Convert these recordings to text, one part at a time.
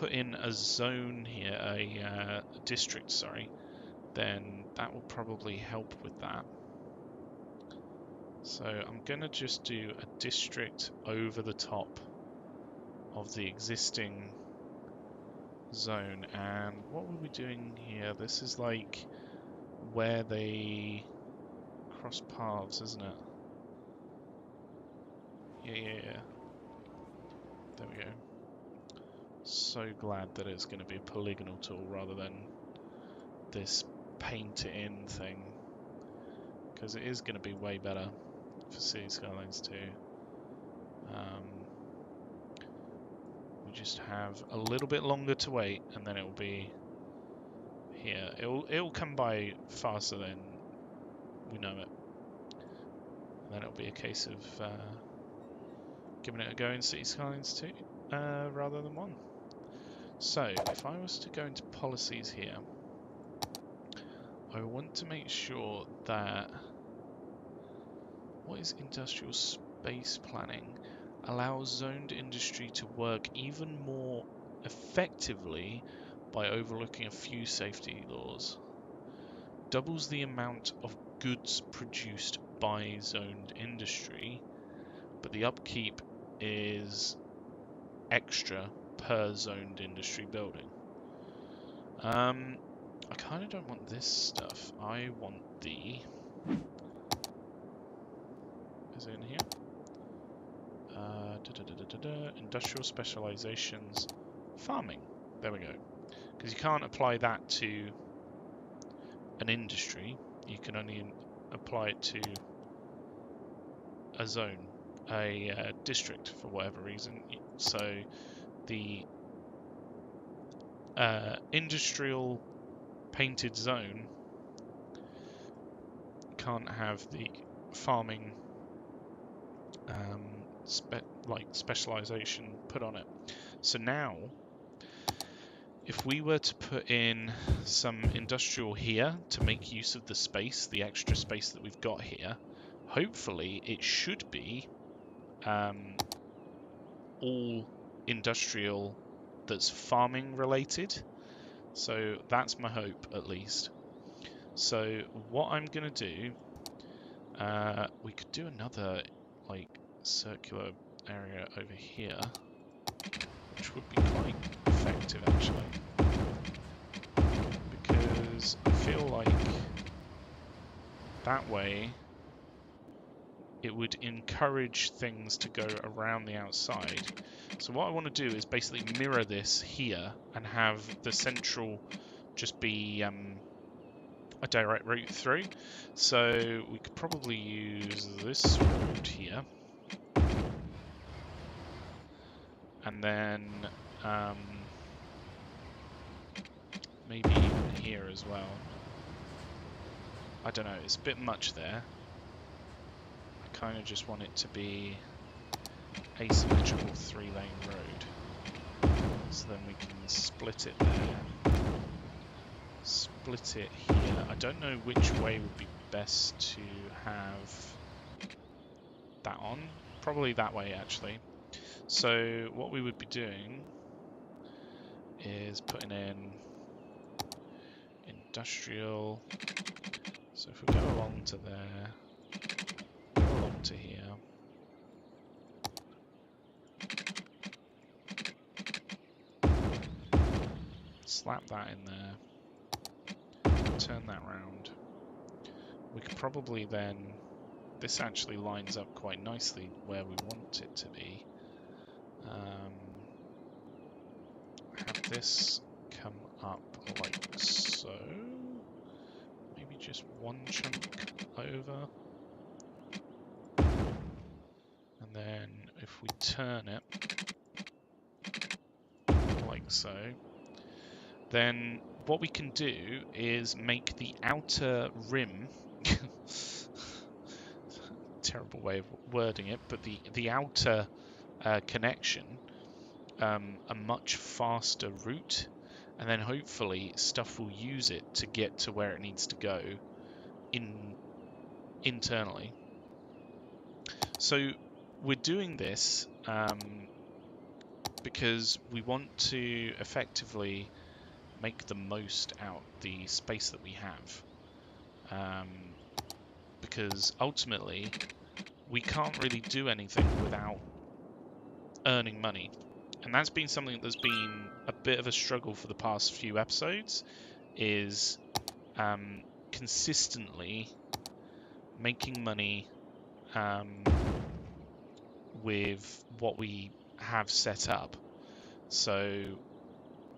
put in a zone here, a district, sorry, then that will probably help with that. So I'm going to just do a district over the top of the existing zone. And what were we doing here? This is like where they cross paths, isn't it? Yeah. There we go. So glad that it's going to be a polygonal tool rather than this paint it in thing, because it is going to be way better for City Skylines 2. We just have a little bit longer to wait, and then it will be here. It'll come by faster than we know it. And then it'll be a case of giving it a go in City Skylines 2 rather than 1. So if I was to go into policies here, I want to make sure that what is industrial space planning allows zoned industry to work even more effectively by overlooking a few safety laws. Doubles the amount of goods produced by zoned industry, but the upkeep is extra per zoned industry building. I kind of don't want this stuff. I want the... Is it in here? Industrial specializations, farming. There we go. Because you can't apply that to an industry. You can only apply it to a zone, a district, for whatever reason. So the industrial painted zone can't have the farming specialization put on it. So now, if we were to put in some industrial here to make use of the space, the extra space that we've got here, hopefully it should be all industrial that's farming related. So that's my hope, at least. So what I'm going to do, we could do another like circular area over here, which would be quite effective actually, because I feel like that way it would encourage things to go around the outside. So what I want to do is basically mirror this here and have the central just be a direct route through. So we could probably use this road here, and then maybe even here as well. I don't know, it's a bit much there. I kind of just want it to be asymmetrical 3-lane road. So then we can split it there. Split it here. I don't know which way would be best to have that on. Probably that way actually. So what we would be doing is putting in industrial. So if we go along to there, go along to here. Slap that in there. Turn that round. We could probably then, this actually lines up quite nicely where we want it to be. Have this come up like so. Maybe just one chunk over. And then if we turn it like so, then what we can do is make the outer rim, terrible way of wording it, but the outer connection a much faster route, and then hopefully stuff will use it to get to where it needs to go internally. So we're doing this because we want to effectively make the most out the space that we have. Because ultimately, we can't really do anything without earning money. And that's been something that's been a bit of a struggle for the past few episodes, is consistently making money with what we have set up. So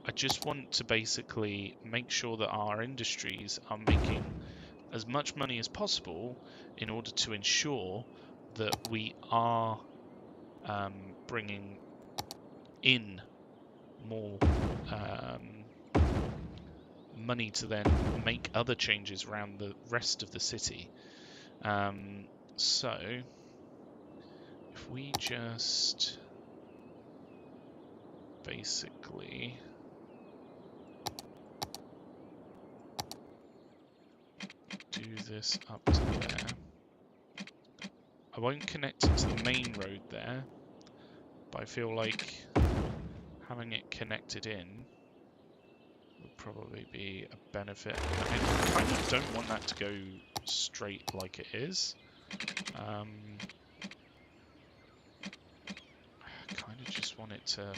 I just want to basically make sure that our industries are making as much money as possible in order to ensure that we are bringing in more money to then make other changes around the rest of the city. So if we just basically do this up to there. I won't connect it to the main road there, but I feel like having it connected in would probably be a benefit. I kind of don't want that to go straight like it is. I kind of just want it to...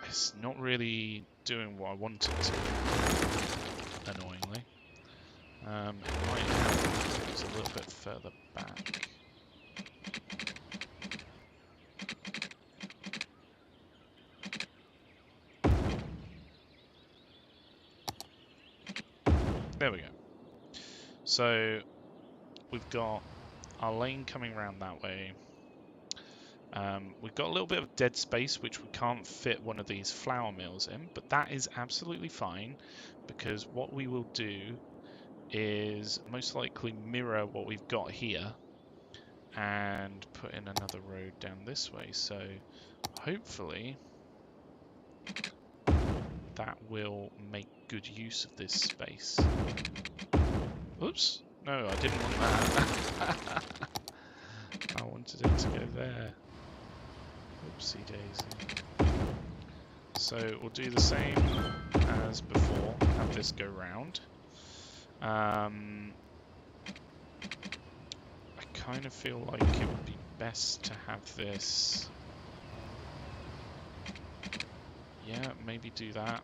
It's not really doing what I want it to, annoyingly. It might help if it was a little bit further back. There we go. So we've got our lane coming around that way. We've got a little bit of dead space which we can't fit one of these flour mills in, but that is absolutely fine, because what we will do is most likely mirror what we've got here and put in another road down this way. So hopefully that will make good use of this space. Oops, no, I didn't want that. I wanted it to go there. Oopsie daisy. So we'll do the same as before, have this go round. I kind of feel like it would be best to have this... Yeah, maybe do that.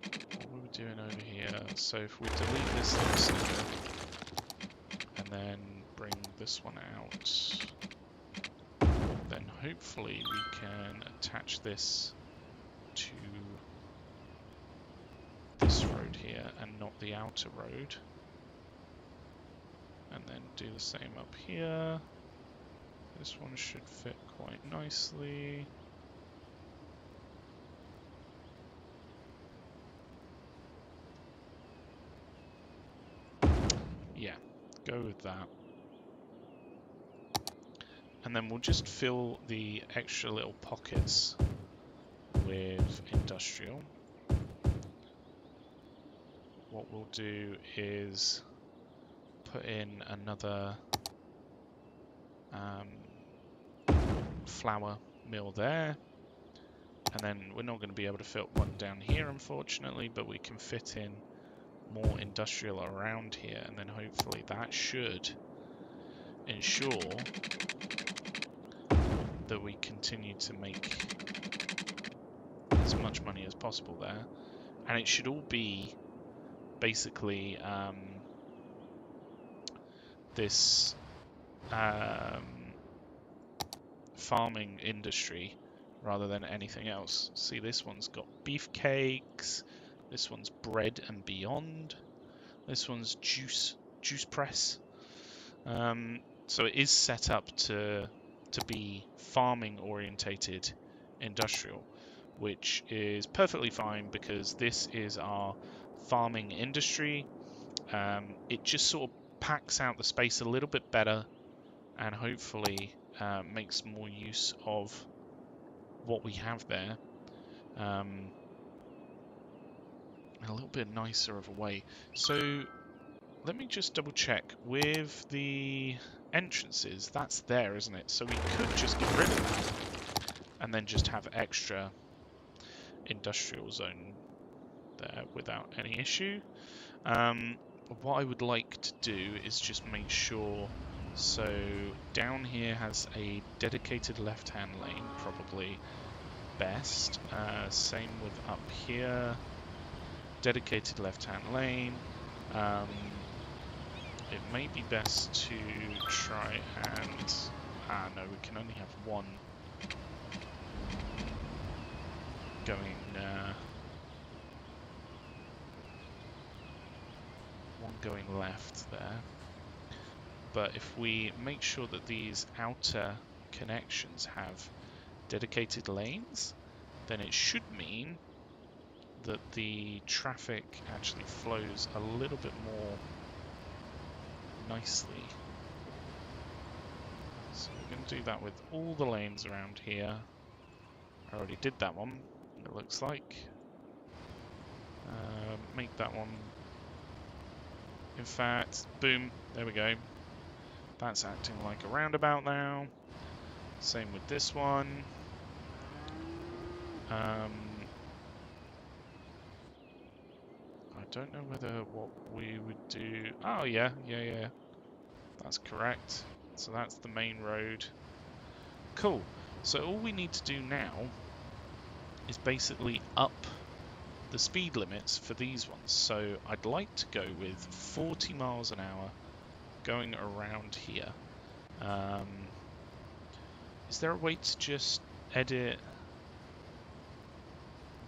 What were we doing over here? So if we delete this little snippet, and then bring this one out, then hopefully we can attach this to this road here and not the outer road. And then do the same up here. This one should fit quite nicely. Yeah, go with that. And then we'll just fill the extra little pockets with industrial. What we'll do is put in another flour mill there, and then we're not going to be able to fit one down here unfortunately, but we can fit in more industrial around here, and then hopefully that should ensure that we continue to make as much money as possible there. And it should all be basically this farming industry rather than anything else. See, this one's got beefcakes, this one's bread and beyond, this one's juice press. So it is set up to be farming orientated industrial, which is perfectly fine because this is our farming industry. It just sort of packs out the space a little bit better and hopefully makes more use of what we have there. A little bit nicer of a way. So let me just double check with the entrances. That's there, isn't it? So we could just get rid of that and then just have extra industrial zone there without any issue. What I would like to do is just make sure, so down here has a dedicated left-hand lane, probably best. Same with up here, dedicated left-hand lane. It may be best to try and... no, we can only have one going... one going left there. But if we make sure that these outer connections have dedicated lanes, then it should mean that the traffic actually flows a little bit more nicely. So we're going to do that with all the lanes around here. I already did that one, it looks like. Make that one. In fact, boom, there we go. That's acting like a roundabout now. Same with this one. I don't know whether what we would do... Oh, yeah. That's correct. So that's the main road. Cool. So all we need to do now is basically up the speed limits for these ones. So I'd like to go with 40 miles an hour going around here. Is there a way to just edit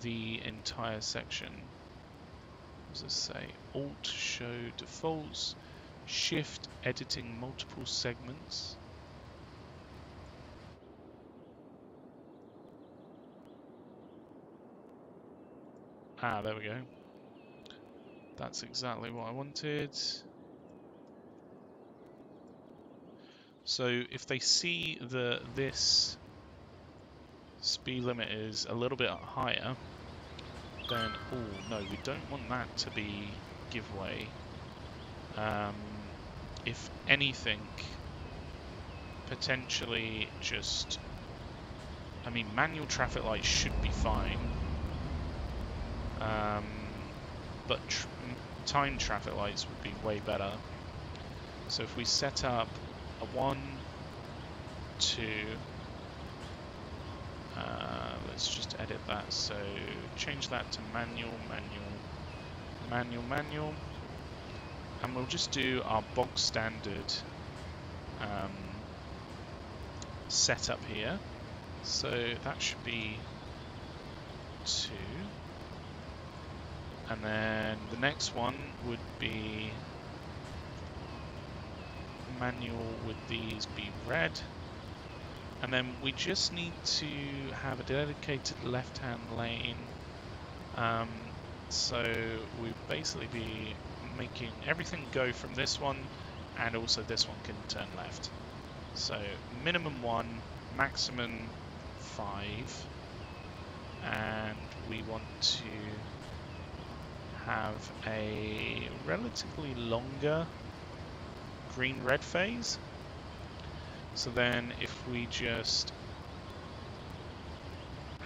the entire section? What does this say? Alt show defaults, shift editing multiple segments. Ah, there we go. That's exactly what I wanted. So if they see that this speed limit is a little bit higher, then, oh no, we don't want that to be giveaway. If anything, potentially just, I mean, manual traffic lights should be fine. But timed traffic lights would be way better. So if we set up a 1, 2, let's just edit that. So change that to manual, and we'll just do our bog standard setup here. So that should be 2. And then the next one would be manual with these be red. And then we just need to have a dedicated left-hand lane. So we'd basically be making everything go from this one, and also this one can turn left. So minimum 1, maximum 5. And we want to have a relatively longer green-red phase. So then if we just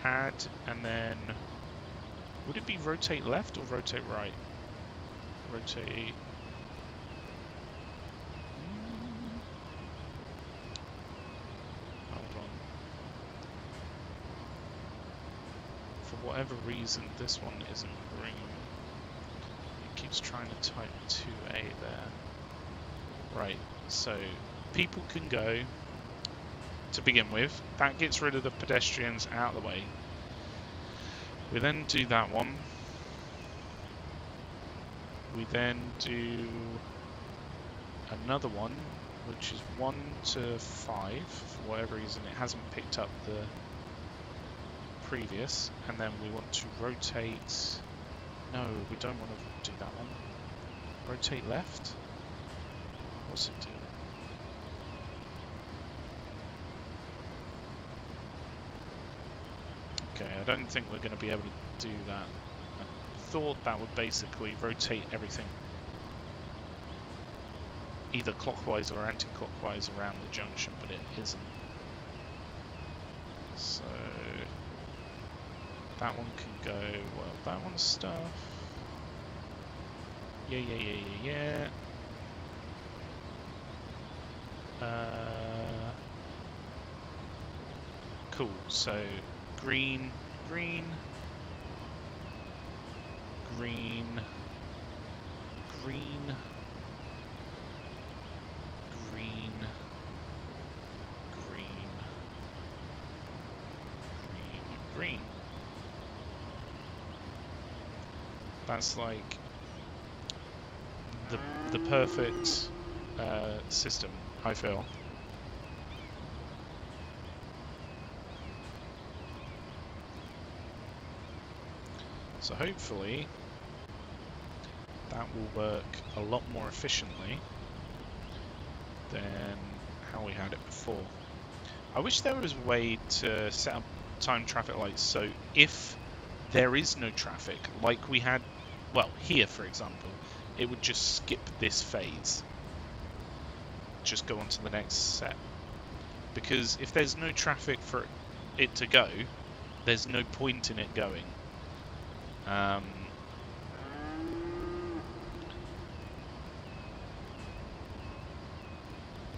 add, and then would it be rotate left or rotate right? Rotate. Hold on. For whatever reason, this one isn't green. It keeps trying to type 2A there. Right, so people can go to begin with. That gets rid of the pedestrians out of the way. We then do that one. We then do another one, which is 1 to 5. For whatever reason, it hasn't picked up the previous. And then we want to rotate. No, we don't want to do that one. Rotate left. What's it do? Okay, I don't think we're going to be able to do that. I thought that would basically rotate everything either clockwise or anti-clockwise around the junction, but it isn't. So that one can go, well, that one's stuff. Yeah. Cool, so green, green, green, green, green, green, green, green. That's like the perfect system, I feel. So hopefully that will work a lot more efficiently than how we had it before. I wish there was a way to set up time traffic lights so if there is no traffic, like we had, well, here for example, it would just skip this phase. Just go on to the next set. Because if there's no traffic for it to go, there's no point in it going.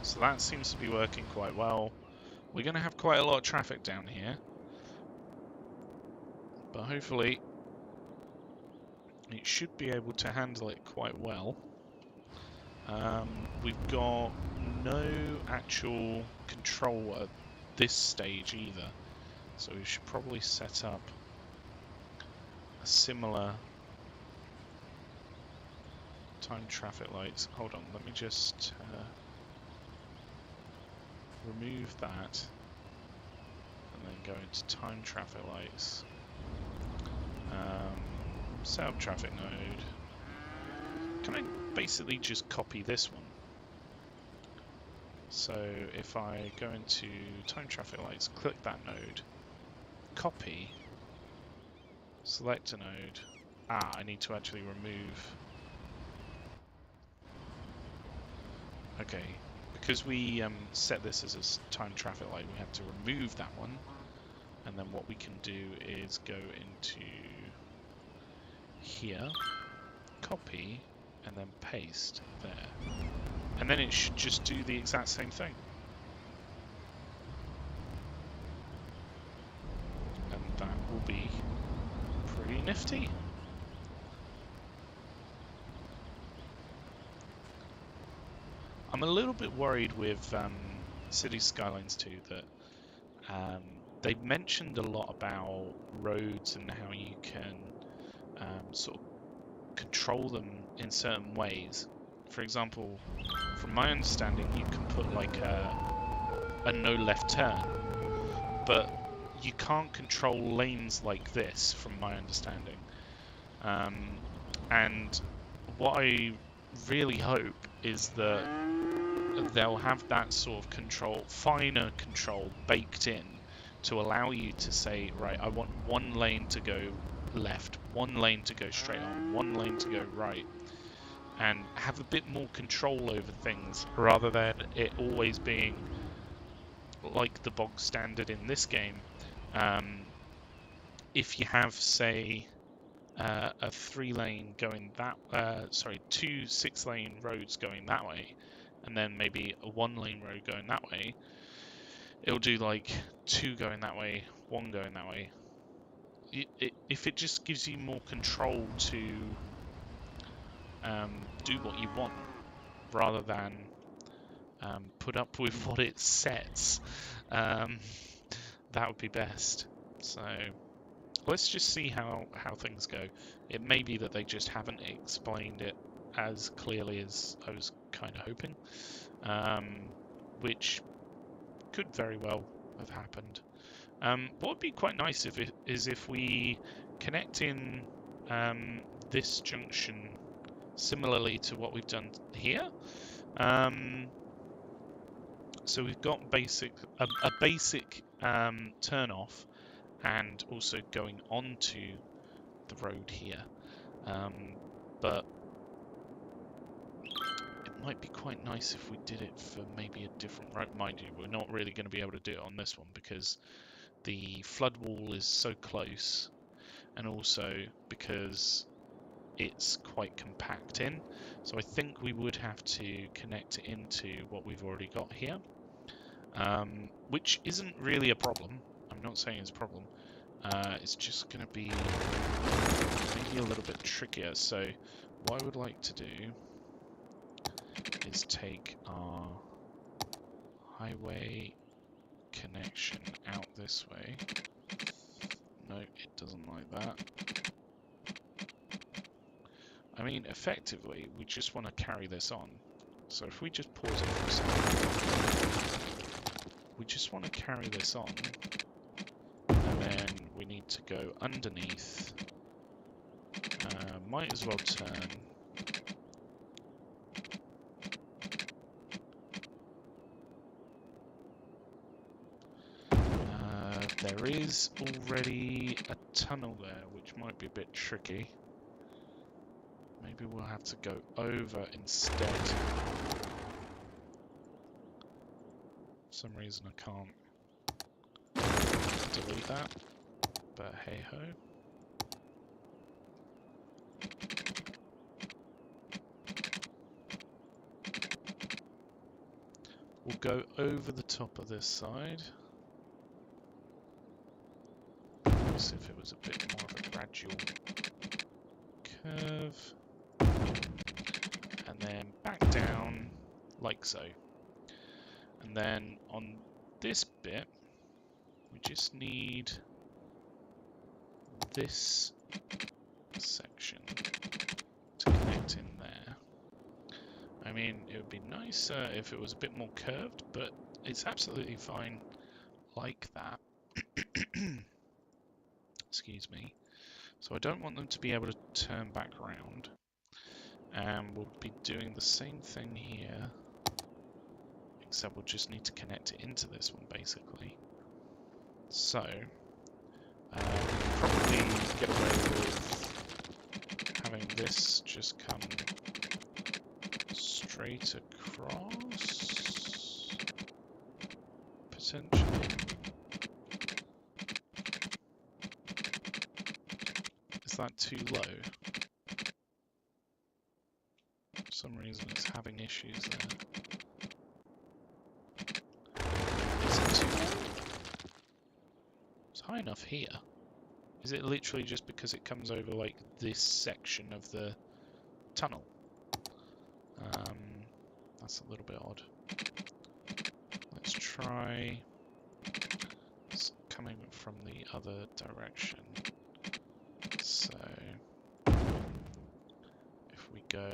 So that seems to be working quite well. We're going to have quite a lot of traffic down here, but hopefully it should be able to handle it quite well. We've got no actual control at this stage either, so we should probably set up a similar time traffic lights. Hold on, let me just remove that and then go into time traffic lights. Set up traffic node. Can I basically just copy this one? So if I go into time traffic lights, click that node, copy, select a node. I need to actually remove. Okay, because we set this as a time traffic light, we have to remove that one. And then what we can do is go into here, copy, and then paste there. And then it should just do the exact same thing. And that will be pretty nifty. I'm a little bit worried with City Skylines 2 that they've mentioned a lot about roads and how you can sort of control them in certain ways. For example, from my understanding, you can put like a no left turn, but you can't control lanes like this, from my understanding. And what I really hope is that they'll have that sort of control, finer control baked in to allow you to say, right, I want one lane to go left, one lane to go straight on, one lane to go right, and have a bit more control over things rather than it always being like the bog standard in this game. If you have, say, a 3-lane going that, two 6-lane roads going that way, and then maybe a 1-lane road going that way, it'll do like 2 going that way, 1 going that way. If it just gives you more control to do what you want, rather than put up with what it sets, that would be best. So let's just see how things go. It may be that they just haven't explained it as clearly as I was kind of hoping, which could very well have happened. What would be quite nice is if we connect in this junction similarly to what we've done here. So we've got a basic turn off, and also going onto the road here. But Might be quite nice if we did it for maybe a different route. Mind you, we're not really going to be able to do it on this one because the flood wall is so close, and also because it's quite compact in. So I think we would have to connect it into what we've already got here, which isn't really a problem. I'm not saying it's a problem. It's just going to be maybe a little bit trickier. So what I would like to do is take our highway connection out this way. No, it doesn't like that. I mean, effectively, we just want to carry this on. So if we just pause it for a second, we just want to carry this on, and then we need to go underneath. Might as well turn. There is already a tunnel there, which might be a bit tricky. Maybe we'll have to go over instead. For some reason I can't delete that, but hey ho. We'll go over the top of this side. As if it was a bit more of a gradual curve. And then back down like so. And then on this bit, we just need this section to connect in there. I mean, it would be nicer if it was a bit more curved, but it's absolutely fine like that. Excuse me. So I don't want them to be able to turn back around. And we'll be doing the same thing here, except we'll just need to connect it into this one, basically. So, we can probably get away with having this just come straight across, potentially. Is that too low? For some reason it's having issues there. Is it too low? It's high enough here. Is it literally just because it comes over like this section of the tunnel? That's a little bit odd. Let's try coming from the other direction. So if we go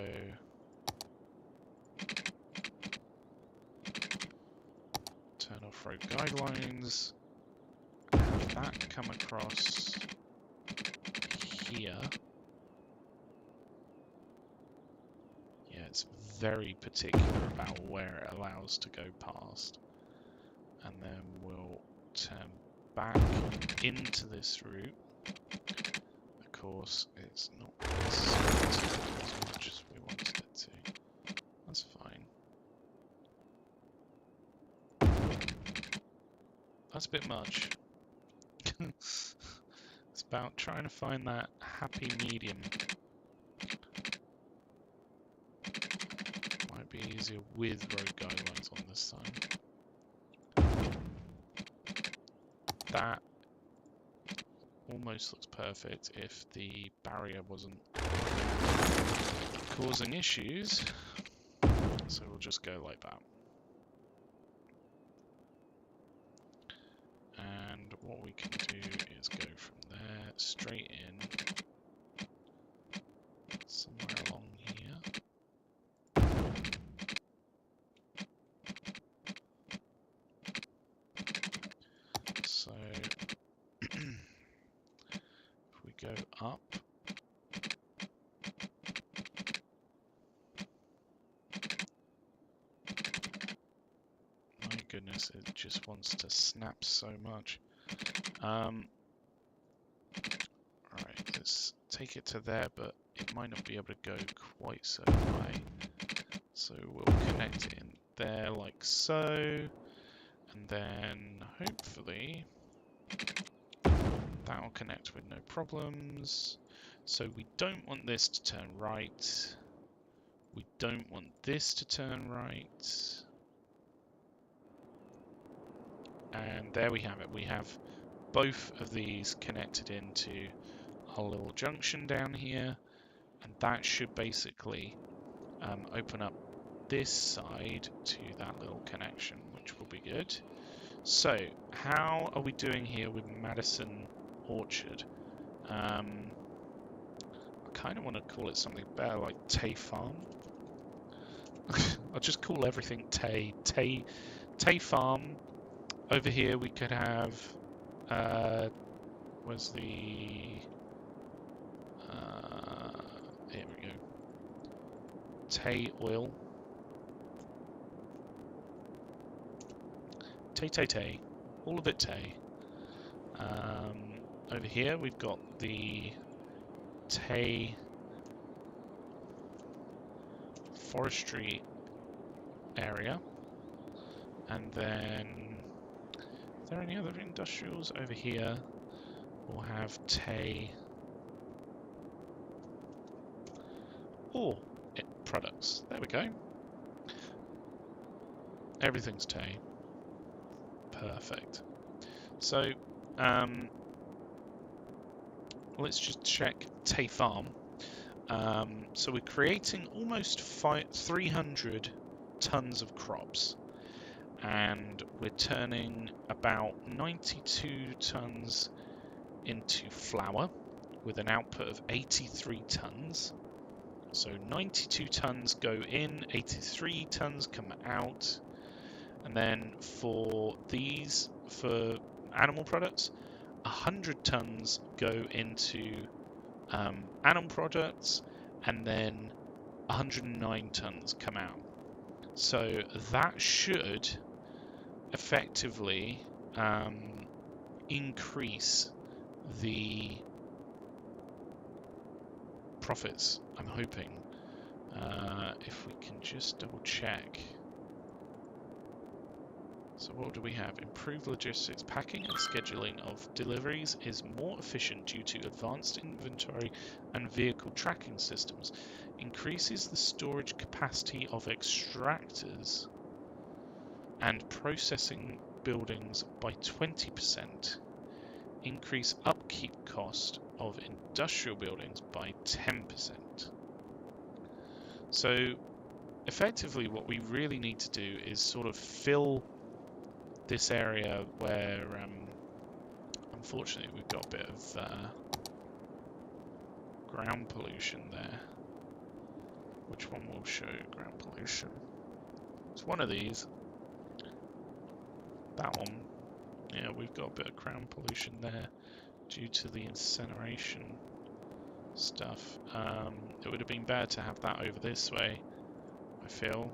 turn off road guidelines, have that come across here. Yeah, it's very particular about where it allows to go past. And then we'll turn back into this route. Of course, it's not as much as we wanted it to. That's fine. That's a bit much. It's about trying to find that happy medium. Might be easier with road guidelines on this side. That almost looks perfect if the barrier wasn't causing issues. So we'll just go like that. And what we can do is go from there straight in, somewhere along here. So if we go up, my goodness, it just wants to snap so much. Alright, let's take it to there, but it might not be able to go quite so high. So we'll connect it in there like so, and then hopefully that'll connect with no problems. So we don't want this to turn right. We don't want this to turn right. And there we have it. We have both of these connected into our little junction down here, and that should basically open up this side to that little connection, which will be good. So how are we doing here with Madison Orchard? I kind of want to call it something better, like Tay Farm. I'll just call everything Tay Farm. Over here we could have where's the here we go. Tay Oil. Tay. All of it Tay. Over here we've got the Tay Forestry area. And then, are there any other industrials over here? We'll have Tay products. There we go. Everything's Tay. Perfect. So, let's just check Tay Farm. So we're creating almost 300 tons of crops, and we're turning about 92 tons into flour with an output of 83 tons. So 92 tons go in, 83 tons come out. And then for these, for animal products, 100 tons go into animal products, and then 109 tons come out. So that should effectively increase the profits, I'm hoping. If we can just double check. So what do we have? Improved logistics. Packing and scheduling of deliveries is more efficient due to advanced inventory and vehicle tracking systems. Increases the storage capacity of extractors and processing buildings by 20%. Increase upkeep cost of industrial buildings by 10%. So effectively what we really need to do is sort of fill this area where unfortunately we've got a bit of ground pollution there. Which one will show ground pollution? It's one of these. That one. Yeah, we've got a bit of ground pollution there due to the incineration stuff. It would have been better to have that over this way, I feel.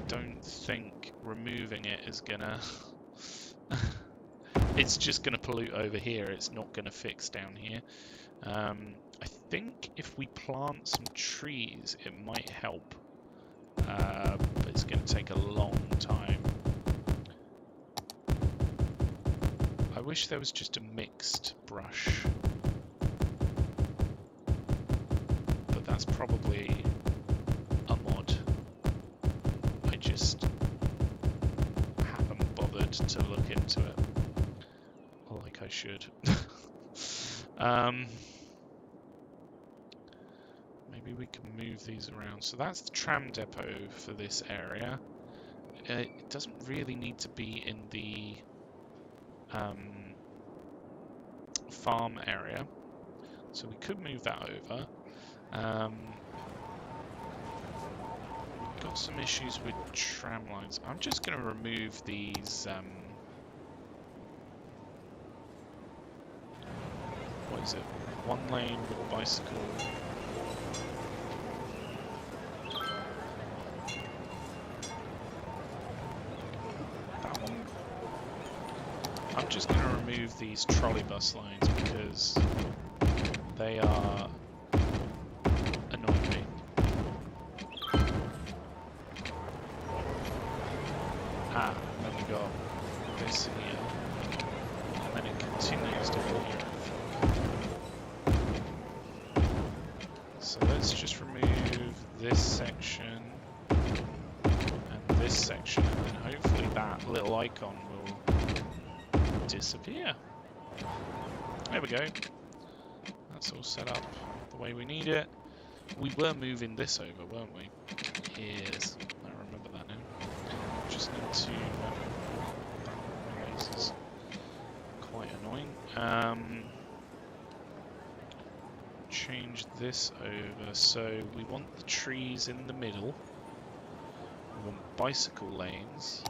Don't think removing it is gonna it's just gonna pollute over here. It's not gonna fix down here. I think if we plant some trees it might help, but it's gonna take a long time. I wish there was just a mixed brush, but that's probably a mod. I just haven't bothered to look into it like I should. Maybe we can move these around. So that's the tram depot for this area. It doesn't really need to be in the farm area, so we could move that over. Got some issues with tram lines. I'm just going to remove these what is it? One lane with a bicycle. That one. I'm just going to remove these trolley bus lines because they are annoying me. here, and then it continues down here. So let's just remove this section and this section, and then hopefully that little icon will disappear. There we go. That's all set up the way we need it. We were moving this over, weren't we? Yes, I remember that now. Just need to... this is quite annoying. Change this over. So we want the trees in the middle. We want bicycle lanes.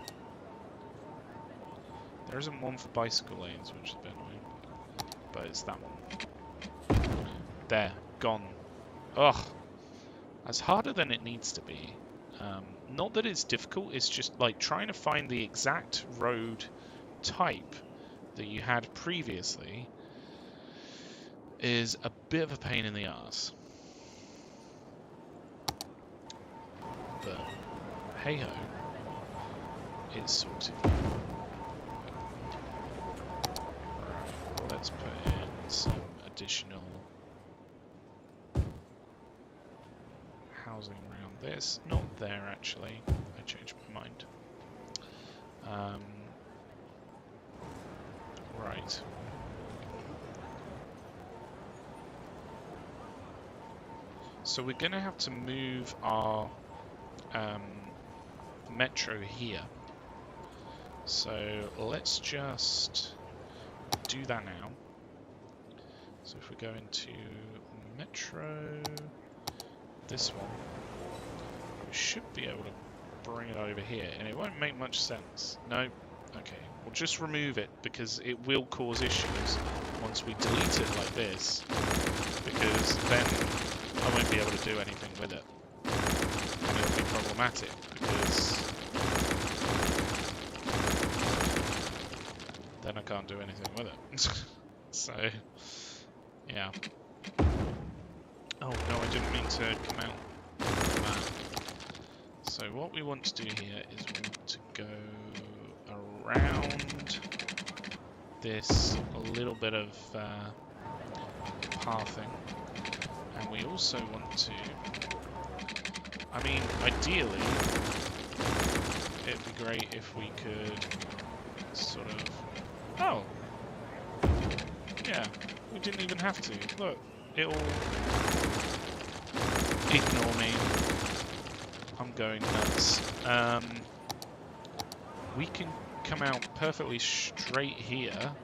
There isn't one for bicycle lanes, which is a bit annoying. But it's that one. There, gone. Ugh. That's harder than it needs to be. Not that it's difficult, it's just like trying to find the exact road type that you had previously is a bit of a pain in the arse. But hey ho, it's sorted. Right, let's put in some additional housing around this. Not there actually, I changed my mind. Right. So we're going to have to move our metro here. So let's just do that now. So if we go into metro, this one, we should be able to bring it over here, and it won't make much sense. No? Okay, we'll just remove it because it will cause issues once we delete it like this, because then I won't be able to do anything with it. And it'll be problematic because then I can't do anything with it. So, yeah. Oh no, I didn't mean to come out like that. So what we want to do here is we want to go around this a little bit of pathing. And we also want to, I mean, ideally, it'd be great if we could sort of, oh, yeah, we didn't even have to. Look, it'll ignore me. I'm going nuts. We can come out perfectly straight here,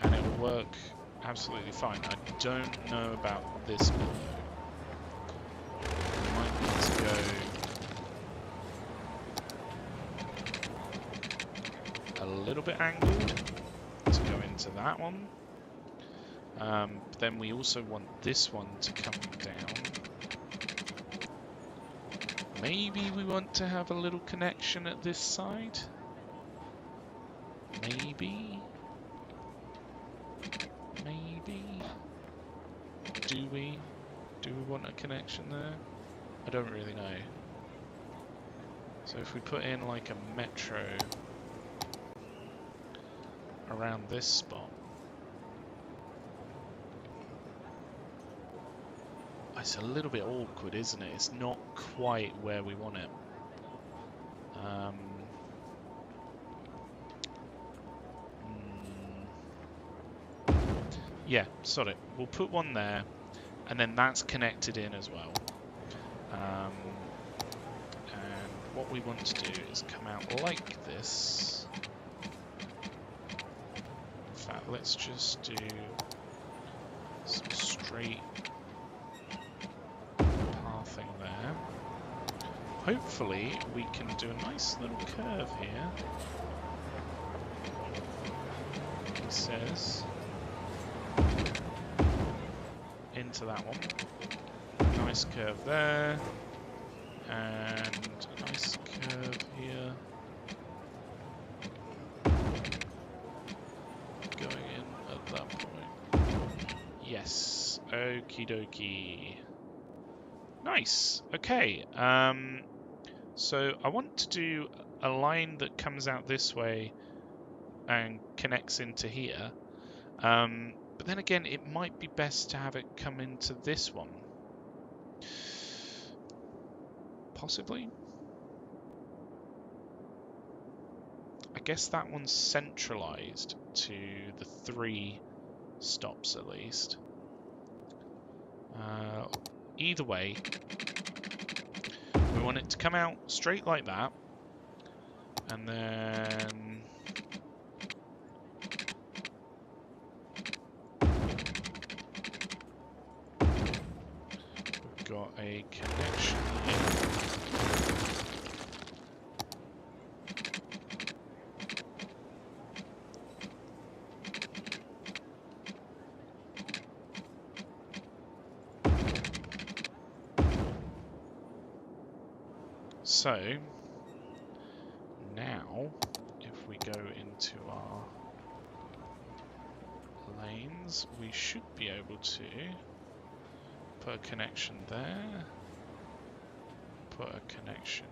and it'll work absolutely fine. I don't know about this bit though. We might need to go a little bit angled to go into that one. But then we also want this one to come down. Maybe we want to have a little connection at this side. Maybe. Maybe. Do we? Do we want a connection there? I don't really know. So if we put in like a metro around this spot. It's a little bit awkward, isn't it? It's not quite where we want it. Yeah, sod it. We'll put one there, and then that's connected in as well. And what we want to do is come out like this. In fact, let's just do some straight pathing there. Hopefully, we can do a nice little curve here. He says. Into that one. Nice curve there. And a nice curve here. Going in at that point. Yes. Okie dokie. Nice. Okay. So I want to do a line that comes out this way and connects into here. But then again, it might be best to have it come into this one. Possibly. I guess that one's centralized to the 3 stops at least. Either way, we want it to come out straight like that, and then we've got a connection here. So now, if we go into our lanes, we should be able to put a connection there, put a connection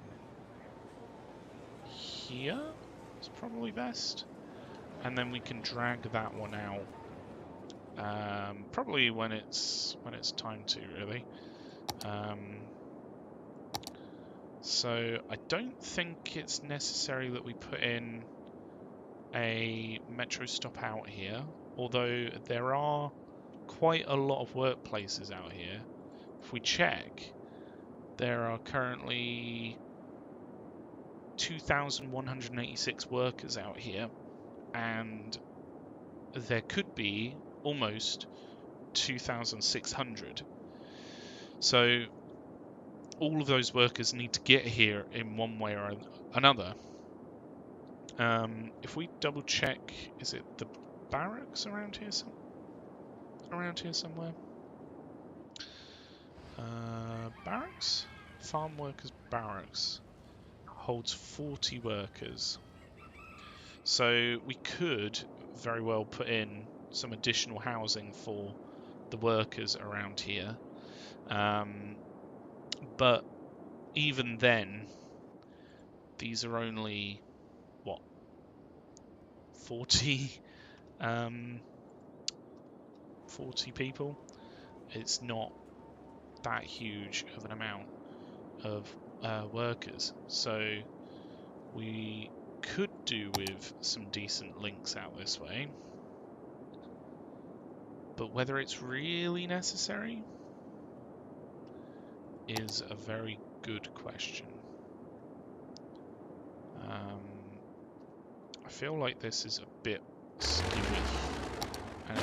here, it's probably best, and then we can drag that one out, probably when it's time to, really. So I don't think it's necessary that we put in a metro stop out here, although there are quite a lot of workplaces out here. If we check, there are currently 2,186 workers out here, and there could be almost 2,600. So all of those workers need to get here in one way or another. If we double check, is it the barracks around here? Somewhere? Barracks? Farm workers barracks holds 40 workers. So we could very well put in some additional housing for the workers around here. But even then, these are only, what, 40 people? It's not that huge of an amount of workers. So we could do with some decent links out this way. But whether it's really necessary is a very good question. I feel like this is a bit skewy and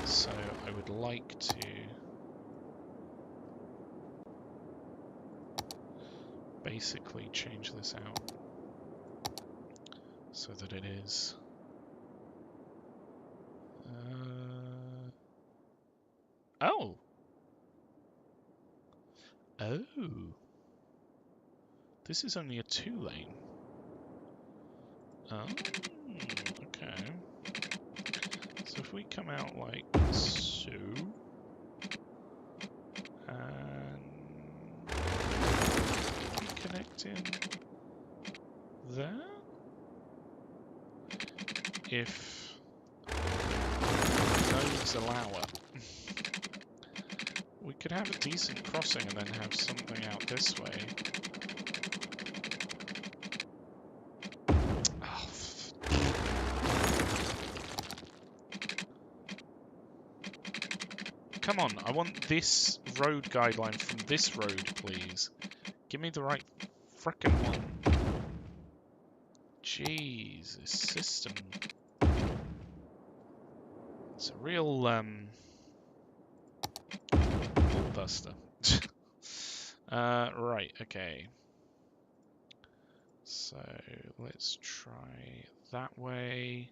so I would like to basically change this out so that it is oh, this is only a 2-lane. Oh, okay. So if we come out like so, and we connect in there, if nodes allow it, we could have a decent crossing and then have something out this way. Come on, I want this road guideline from this road, please. Give me the right frickin' one. Jeez, this system. It's a real, bullbuster. Right, okay. So, let's try that way.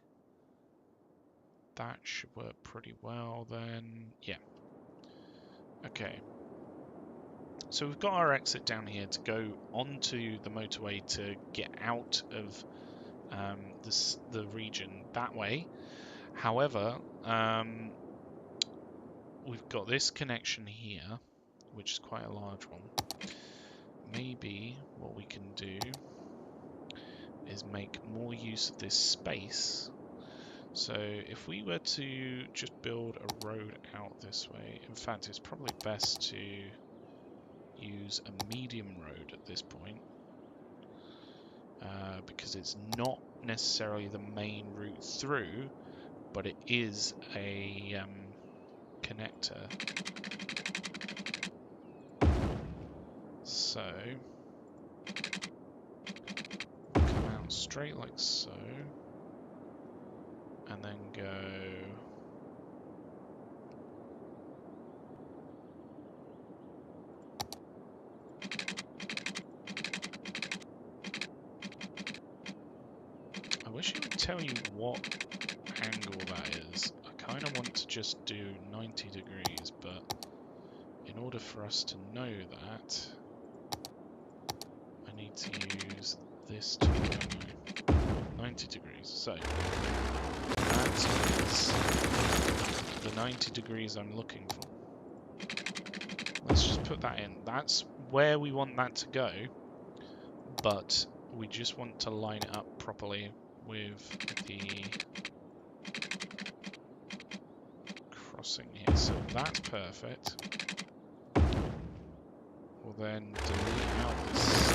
That should work pretty well then. Yeah. Okay. So we've got our exit down here to go onto the motorway to get out of the region that way. However, we've got this connection here, which is quite a large one. Maybe what we can do is make more use of this space. So if we were to just build a road out this way, in fact it's probably best to use a medium road at this point, because it's not necessarily the main route through, but it is a connector. So come out straight like so, and then go I wish it would tell you what angle that is. I kind of want to just do 90 degrees, but in order for us to know that, I need to use this tool, don't I? 90 degrees. So that is the 90 degrees I'm looking for. Let's just put that in. That's where we want that to go, but we just want to line it up properly with the crossing here. So that's perfect. We'll then delete out this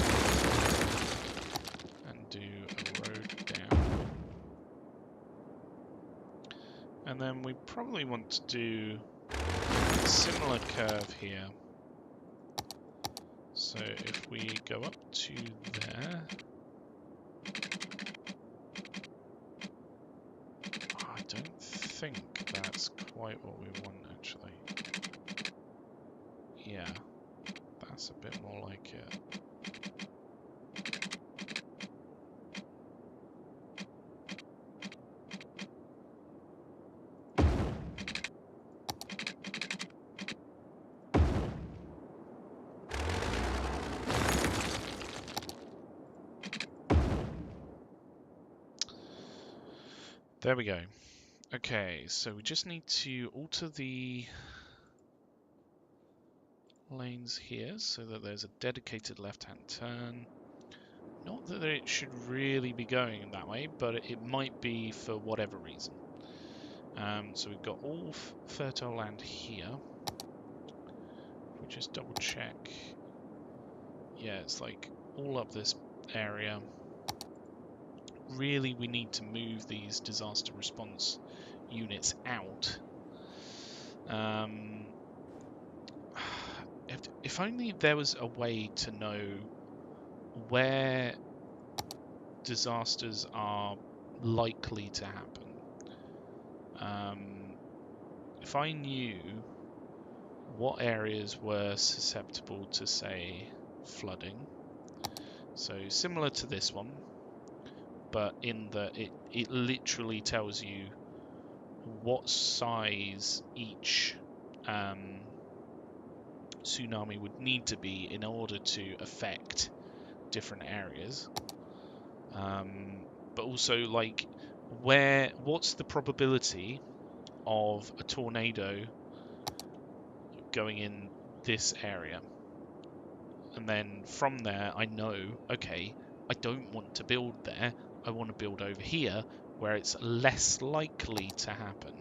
and do a road down. And then we probably want to do a similar curve here. So if we go up to there, I don't think that's quite what we want actually. Yeah, that's a bit more like it. There we go. Okay, so we just need to alter the lanes here so that there's a dedicated left-hand turn. Not that it should really be going that way, but it might be for whatever reason. So we've got all fertile land here. If we just double check, yeah, it's like all up this area. Really, we need to move these disaster response units out. If only there was a way to know where disasters are likely to happen. If I knew what areas were susceptible to, say, flooding, so similar to this one, but in that it literally tells you what size each tsunami would need to be in order to affect different areas. But also, like, what's the probability of a tornado going in this area? And then from there, I know, okay, I don't want to build there. I want to build over here where it's less likely to happen.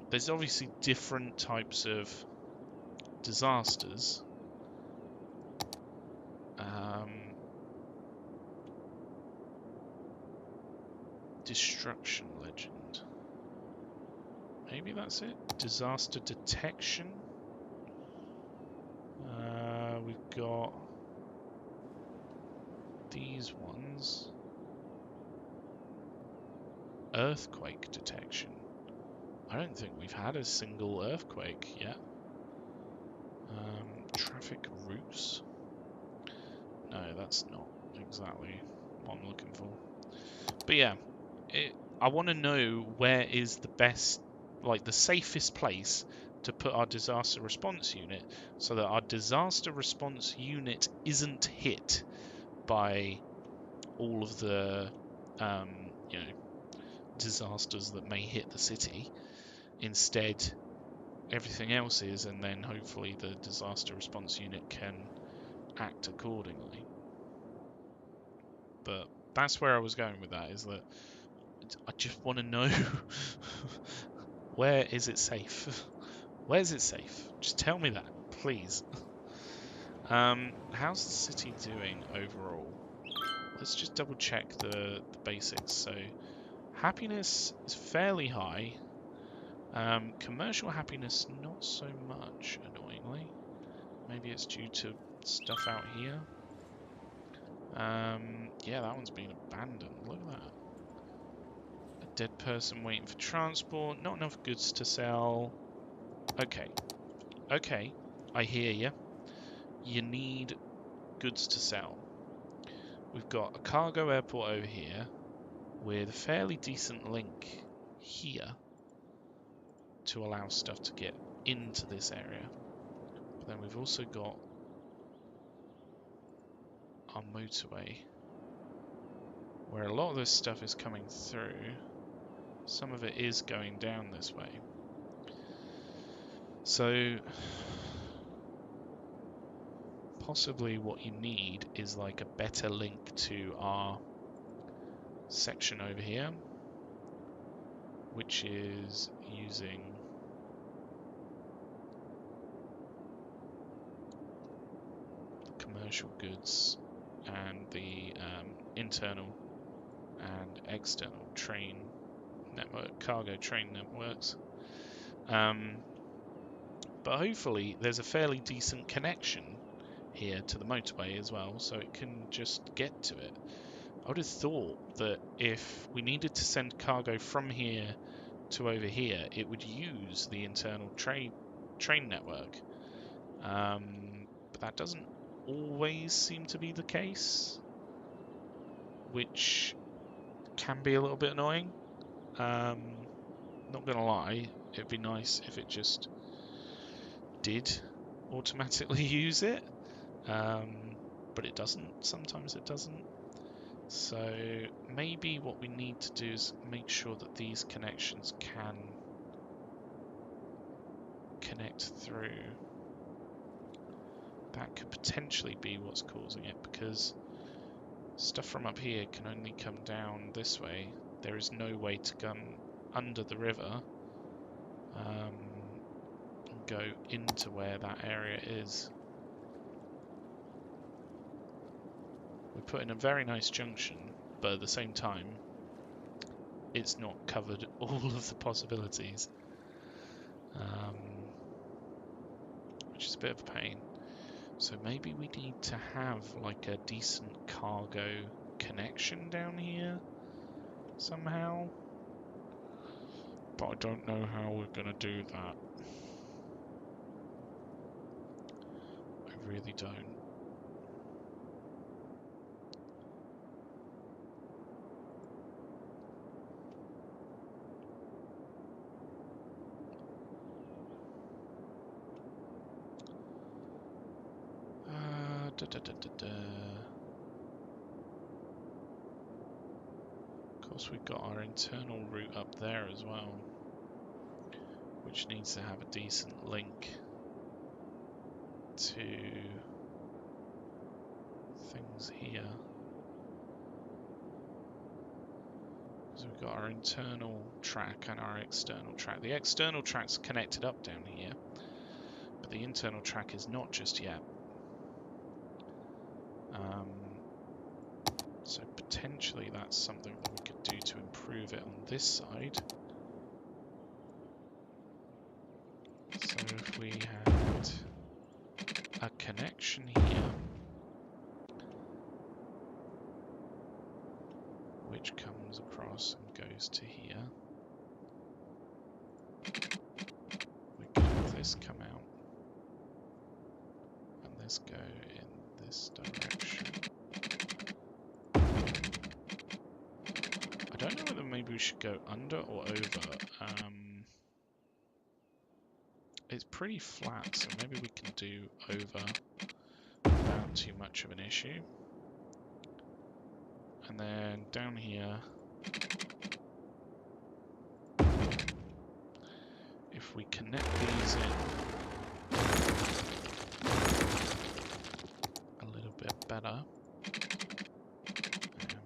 There's obviously different types of disasters. Destruction legend. Maybe that's it. Disaster detection. We've got these ones. Earthquake detection. I don't think we've had a single earthquake yet. Traffic routes. No, that's not exactly what I'm looking for. But yeah, I want to know where is the best, like the safest place to put our disaster response unit so that our disaster response unit isn't hit by all of the disasters that may hit the city. Instead, everything else is, and then hopefully the disaster response unit can act accordingly. But that's where I was going with that, is that I just want to know where is it safe? Where is it safe? Just tell me that, please. How's the city doing overall? Let's just double check the basics. So happiness is fairly high. Commercial happiness not so much, annoyingly. Maybe it's due to stuff out here. Yeah, that one's been abandoned. Look at that. A dead person waiting for transport. Not enough goods to sell. Okay. Okay. I hear you. You need goods to sell. We've got a cargo airport over here with a fairly decent link here to allow stuff to get into this area. But then we've also got our motorway where a lot of this stuff is coming through. Some of it is going down this way. So possibly what you need is like a better link to our section over here, which is using commercial goods and the internal and external train network, cargo train networks. But hopefully there's a fairly decent connection here to the motorway as well, so it can just get to it. I would have thought that if we needed to send cargo from here to over here, it would use the internal train network. But that doesn't always seem to be the case, which can be a little bit annoying. Not gonna lie, it'd be nice if it just did automatically use it, but it doesn't. Sometimes it doesn't. So maybe what we need to do is make sure that these connections can connect through. That could potentially be what's causing it, because stuff from up here can only come down this way. There is no way to come under the river and go into where that area is. We put in a very nice junction, but at the same time, it's not covered all of the possibilities, which is a bit of a pain. So maybe we need to have like a decent cargo connection down here somehow, but I don't know how we're gonna do that. I really don't. Of course, we've got our internal route up there as well, which needs to have a decent link to things here. Because we've got our internal track and our external track. The external track's connected up down here, but the internal track is not just yet. So potentially that's something that we could do to improve it on this side. So if we had a connection here, which comes across and goes to here, we could have this come out and this go in this direction. I don't know whether maybe we should go under or over. It's pretty flat, so maybe we can do over without too much of an issue. And then down here, if we connect these in a little bit better, and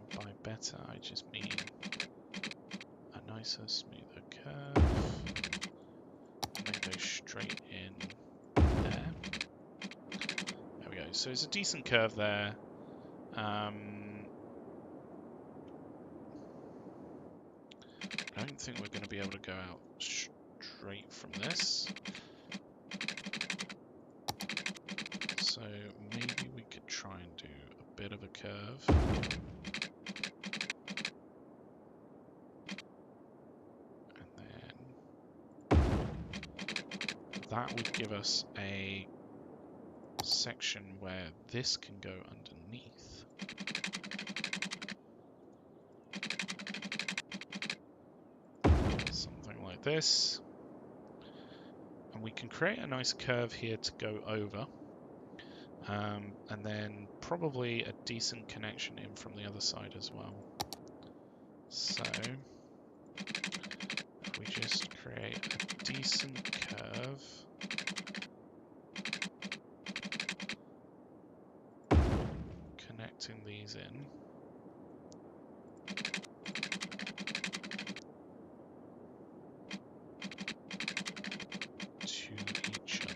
better, I just mean a nicer, smoother curve. And then go straight in there. There we go. So it's a decent curve there. I don't think we're going to be able to go out straight from this. So maybe we could try and do a bit of a curve. And then that would give us a section where this can go underneath. Something like this. And we can create a nice curve here to go over. And then probably a decent connection in from the other side as well. So if we just create a decent curve, connecting these in. To each other.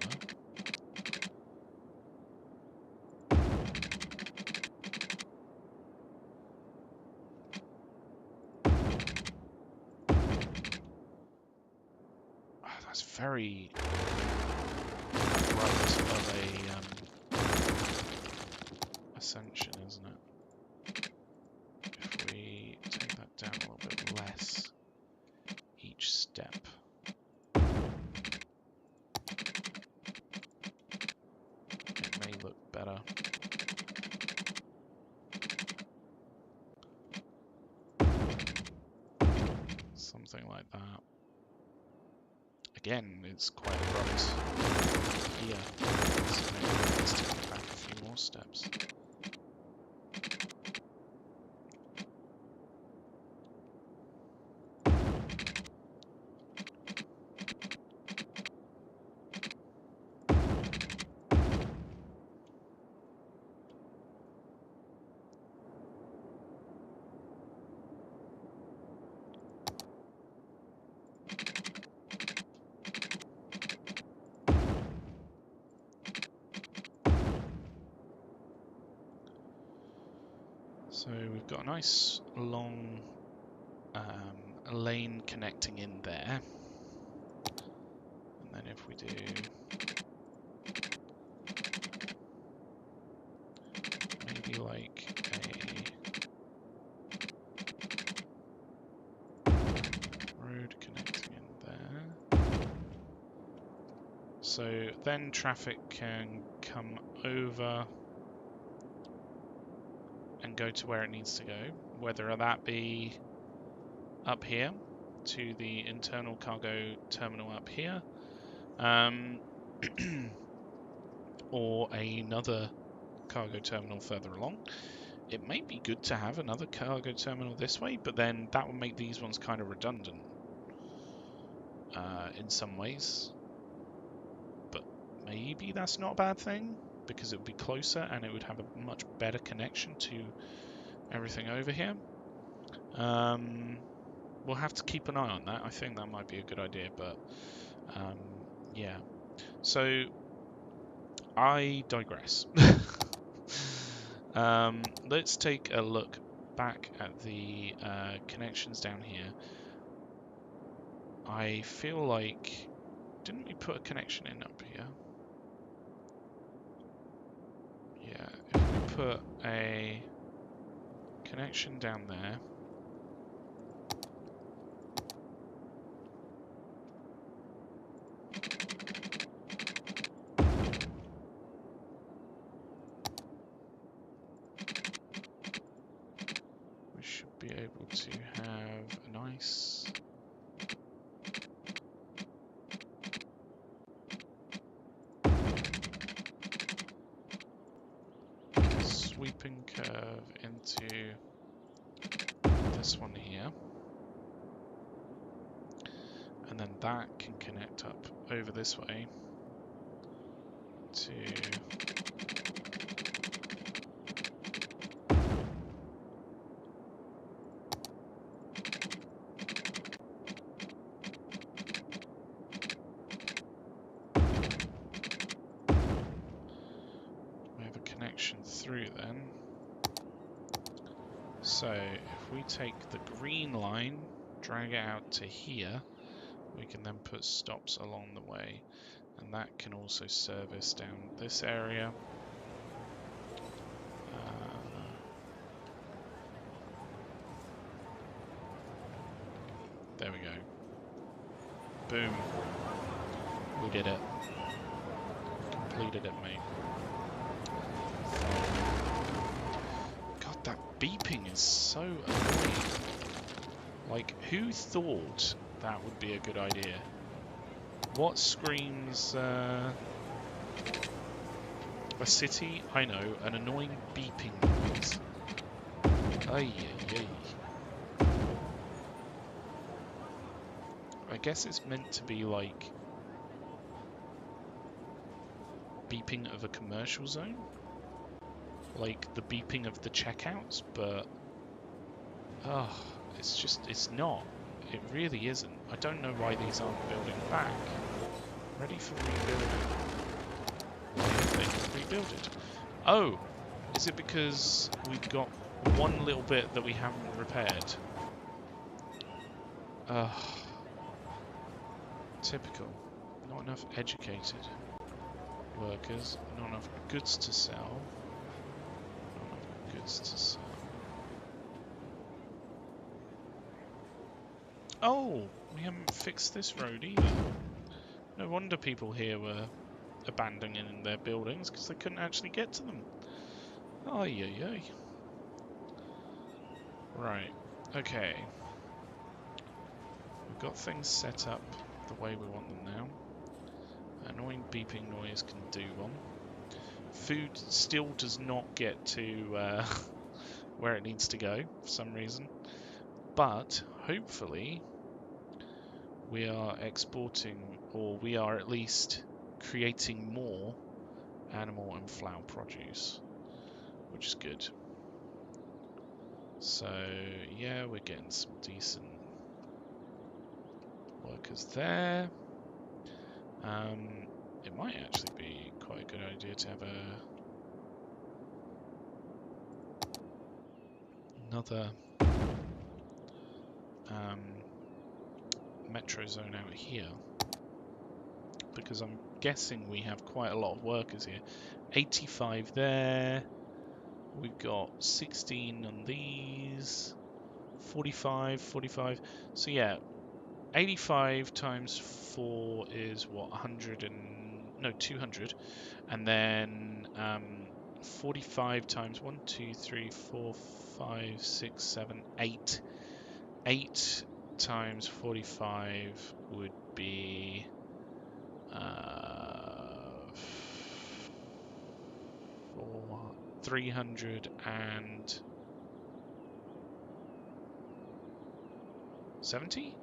That's very right of a ascension, isn't it? If we take that down a little bit less each step. It may look better. Something like that. Again, it's quite abrupt here, so maybe let's take it back a few more steps. So we've got a nice long lane connecting in there. And then if we do maybe like a road connecting in there. So then traffic can come over and go to where it needs to go, whether that be up here to the internal cargo terminal up here, or another cargo terminal further along. It may be good to have another cargo terminal this way, but then that would make these ones kind of redundant in some ways. But maybe that's not a bad thing, because it would be closer and it would have a much better connection to everything over here. We'll have to keep an eye on that. I think that might be a good idea, but yeah. So I digress. Let's take a look back at the connections down here. I feel like, didn't we put a connection in up here? Yeah, if we put a connection down there, we should be able to have a nice sweeping curve into this one here, and then that can connect up over this way to through then. So if we take the green line, drag it out to here, we can then put stops along the way, and that can also service down this area. There we go. Boom. We did it. Completed it, mate. God, that beeping is so annoying. Like, who thought that would be a good idea? What screams a city? I know, an annoying beeping noise. Ay, ay, ay. I guess it's meant to be like beeping of a commercial zone, like the beeping of the checkouts, but it's not. It really isn't. I don't know why these aren't building back. Ready for rebuilding. Why have they not rebuilded? Oh, is it because we've got one little bit that we haven't repaired? Typical. Not enough educated workers, not enough goods to sell. Not enough goods to sell. Oh, we haven't fixed this road either. No wonder people here were abandoning their buildings, because they couldn't actually get to them. Ay, ay, ay. Right, okay. We've got things set up the way we want them now. Annoying beeping noise can do one. Food still does not get to where it needs to go for some reason. But hopefully we are exporting, or we are at least creating more animal and flower produce, which is good. So yeah, we're getting some decent workers there. It might actually be quite a good idea to have another metro zone out here, because I'm guessing we have quite a lot of workers here. 85 there. We've got 16 on these. 45, 45. So yeah, 85 times 4 is what, 200, and then 45 times 1, 2, 3, 4, 5, 6, 7, 8. 8 times 45 would be 370?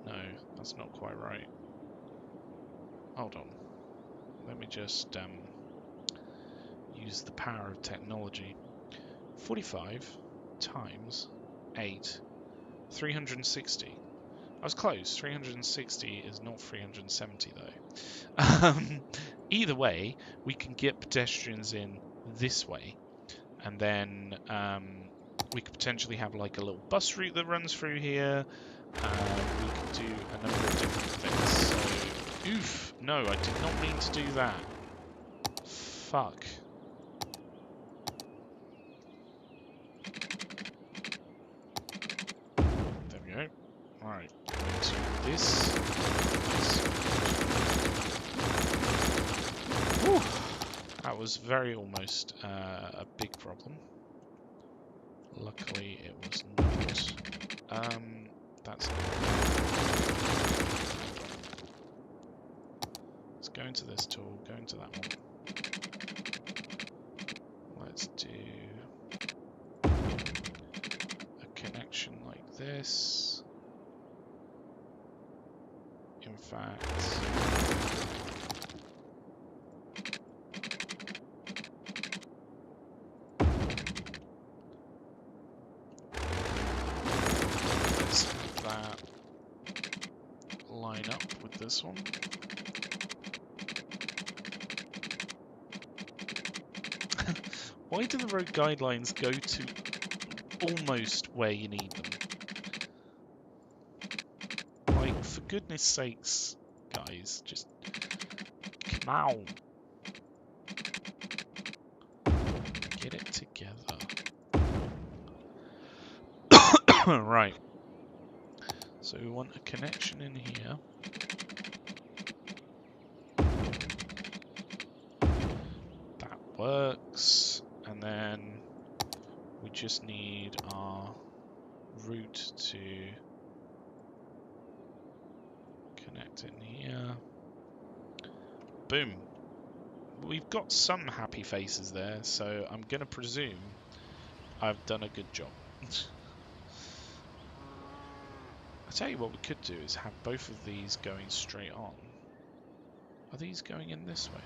No, that's not quite right. Hold on. Let me just use the power of technology. 45 times 8, 360. I was close. 360 is not 370 though. Either way, we can get pedestrians in this way, and then we could potentially have like a little bus route that runs through here. We could do a number of different things. So, oof, no, I did not mean to do that. Fuck. There we go. Alright, to this. Whew. That was very almost a big problem. Luckily, it was not. That's. Let's go into this tool, go into that one. Let's do a connection like this. In fact, let's have that line up with this one. Why do the road guidelines go to almost where you need them? Like, for goodness sakes, guys, just come on. Get it together. Right. So we want a connection in here. That works. And then we just need our route to connect in here. Boom. We've got some happy faces there, so I'm going to presume I've done a good job. I tell you what we could do is have both of these going straight on. Are these going in this way?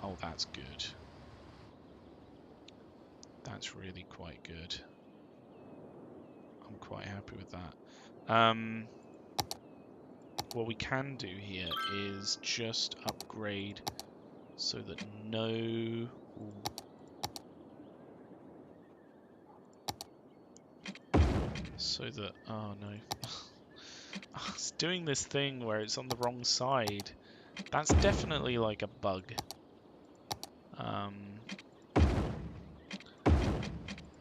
Oh, that's good. That's really quite good. I'm quite happy with that. What we can do here is just upgrade so that no... Ooh. So that... Oh, no. It's doing this thing where it's on the wrong side. That's definitely like a bug.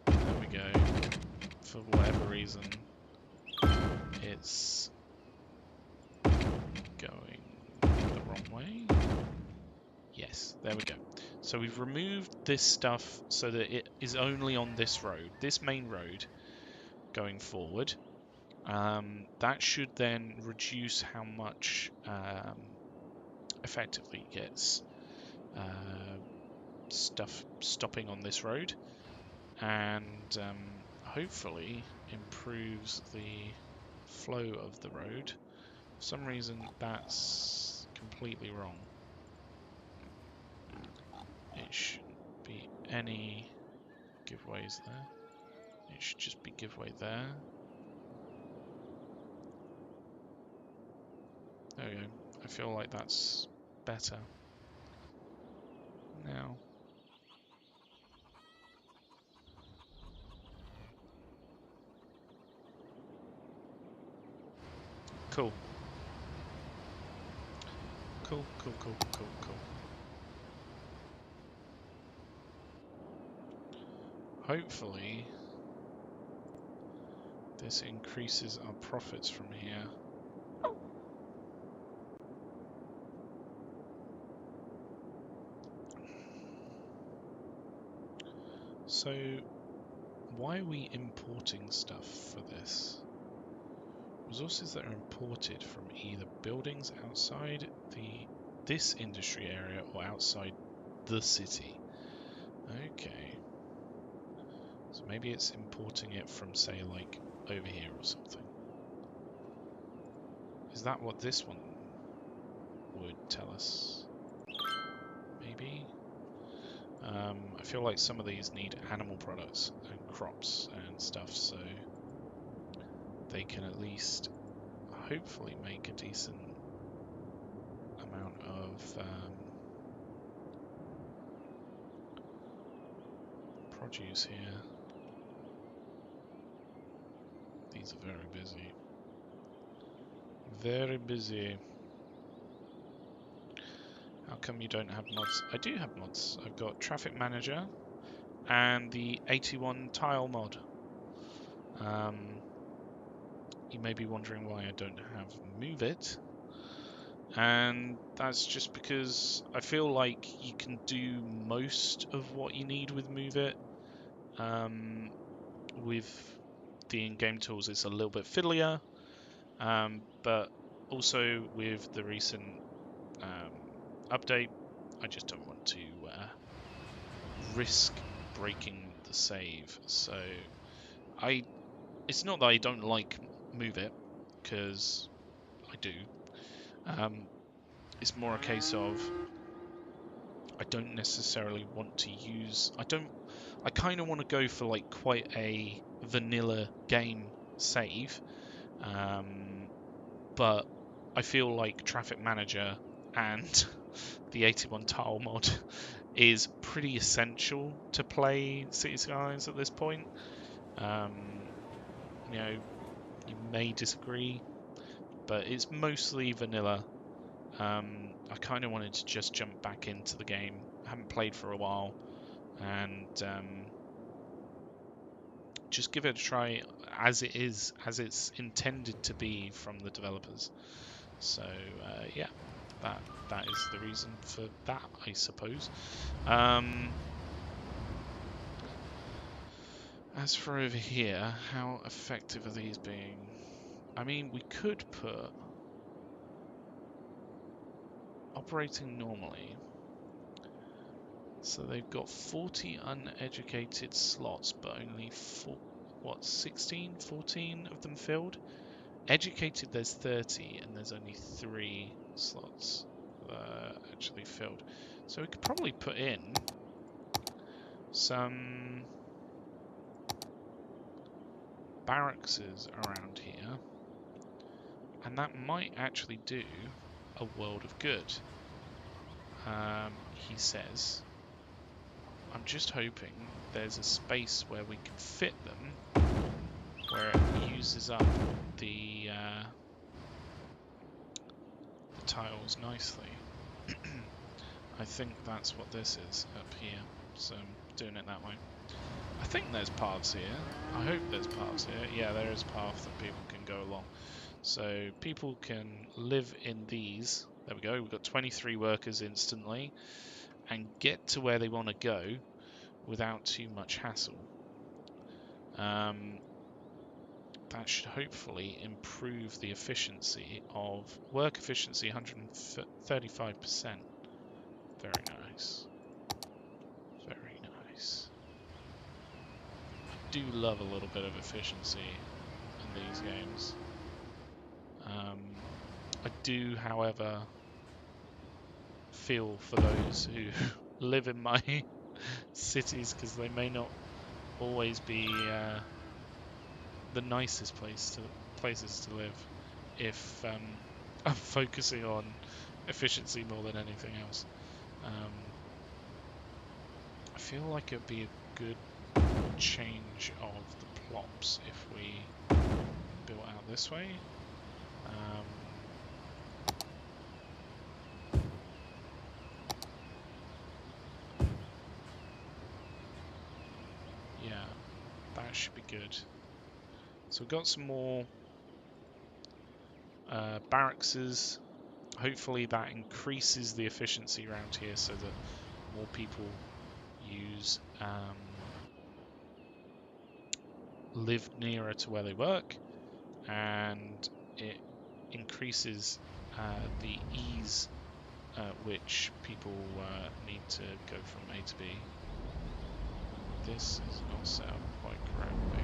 There we go. For whatever reason, it's going the wrong way. Yes, there we go. So we've removed this stuff so that it is only on this road, this main road, going forward. That should then reduce how much effectively gets stuff stopping on this road, and hopefully improves the flow of the road. For some reason that's completely wrong. It shouldn't be any giveaways there. It should just be giveaway there. There we go. I feel like that's better now. Cool. Cool. Hopefully, this increases our profits from here. So, why are we importing stuff for this? Resources that are imported from either buildings outside this industry area or outside the city. Okay. So maybe it's importing it from, say, like, over here or something. Is that what this one would tell us? Maybe? I feel like some of these need animal products and crops and stuff, so they can at least hopefully make a decent amount of produce here. These are very busy. Very busy. How come you don't have mods? I do have mods. I've got Traffic Manager and the 81 tile mod. You may be wondering why I don't have Move It. And that's just because I feel like you can do most of what you need with Move It. With the in-game tools, it's a little bit fiddlier. But also with the recent update, I just don't want to risk breaking the save. So it's not that I don't like Move It, because I do. It's more a case of I don't necessarily want to use. I kind of want to go for like quite a vanilla game save, but I feel like Traffic Manager and the 81 tile mod is pretty essential to play City Skylines at this point. You know, you may disagree, but it's mostly vanilla. I kind of wanted to just jump back into the game. I haven't played for a while, and just give it a try as it is, as it's intended to be from the developers. So yeah, that is the reason for that, I suppose. As for over here, how effective are these being? I mean, we could put operating normally. So they've got 40 uneducated slots, but only 16, 14 of them filled. Educated, there's 30, and there's only 3 slots actually filled. So we could probably put in some barracks around here, and that might actually do a world of good. He says. I'm just hoping there's a space where we can fit them, where it uses up the tiles nicely. I think that's what this is up here, so I'm doing it that way. I think there's paths here. I hope there's paths here. Yeah, there is a path that people can go along. So people can live in these. There we go. We've got 23 workers instantly, and get to where they want to go without too much hassle. That should hopefully improve the efficiency of work efficiency 135%. Very nice. Very nice. I do love a little bit of efficiency in these games. I do, however, feel for those who live in my cities, because they may not always be the nicest places to live if I'm focusing on efficiency more than anything else. I feel like it'd be a good change of the plops if we built out this way. Yeah, that should be good. So we've got some more barrackses. Hopefully that increases the efficiency around here so that more people use live nearer to where they work, and it increases the ease at which people need to go from A to B. This is not set up quite correctly.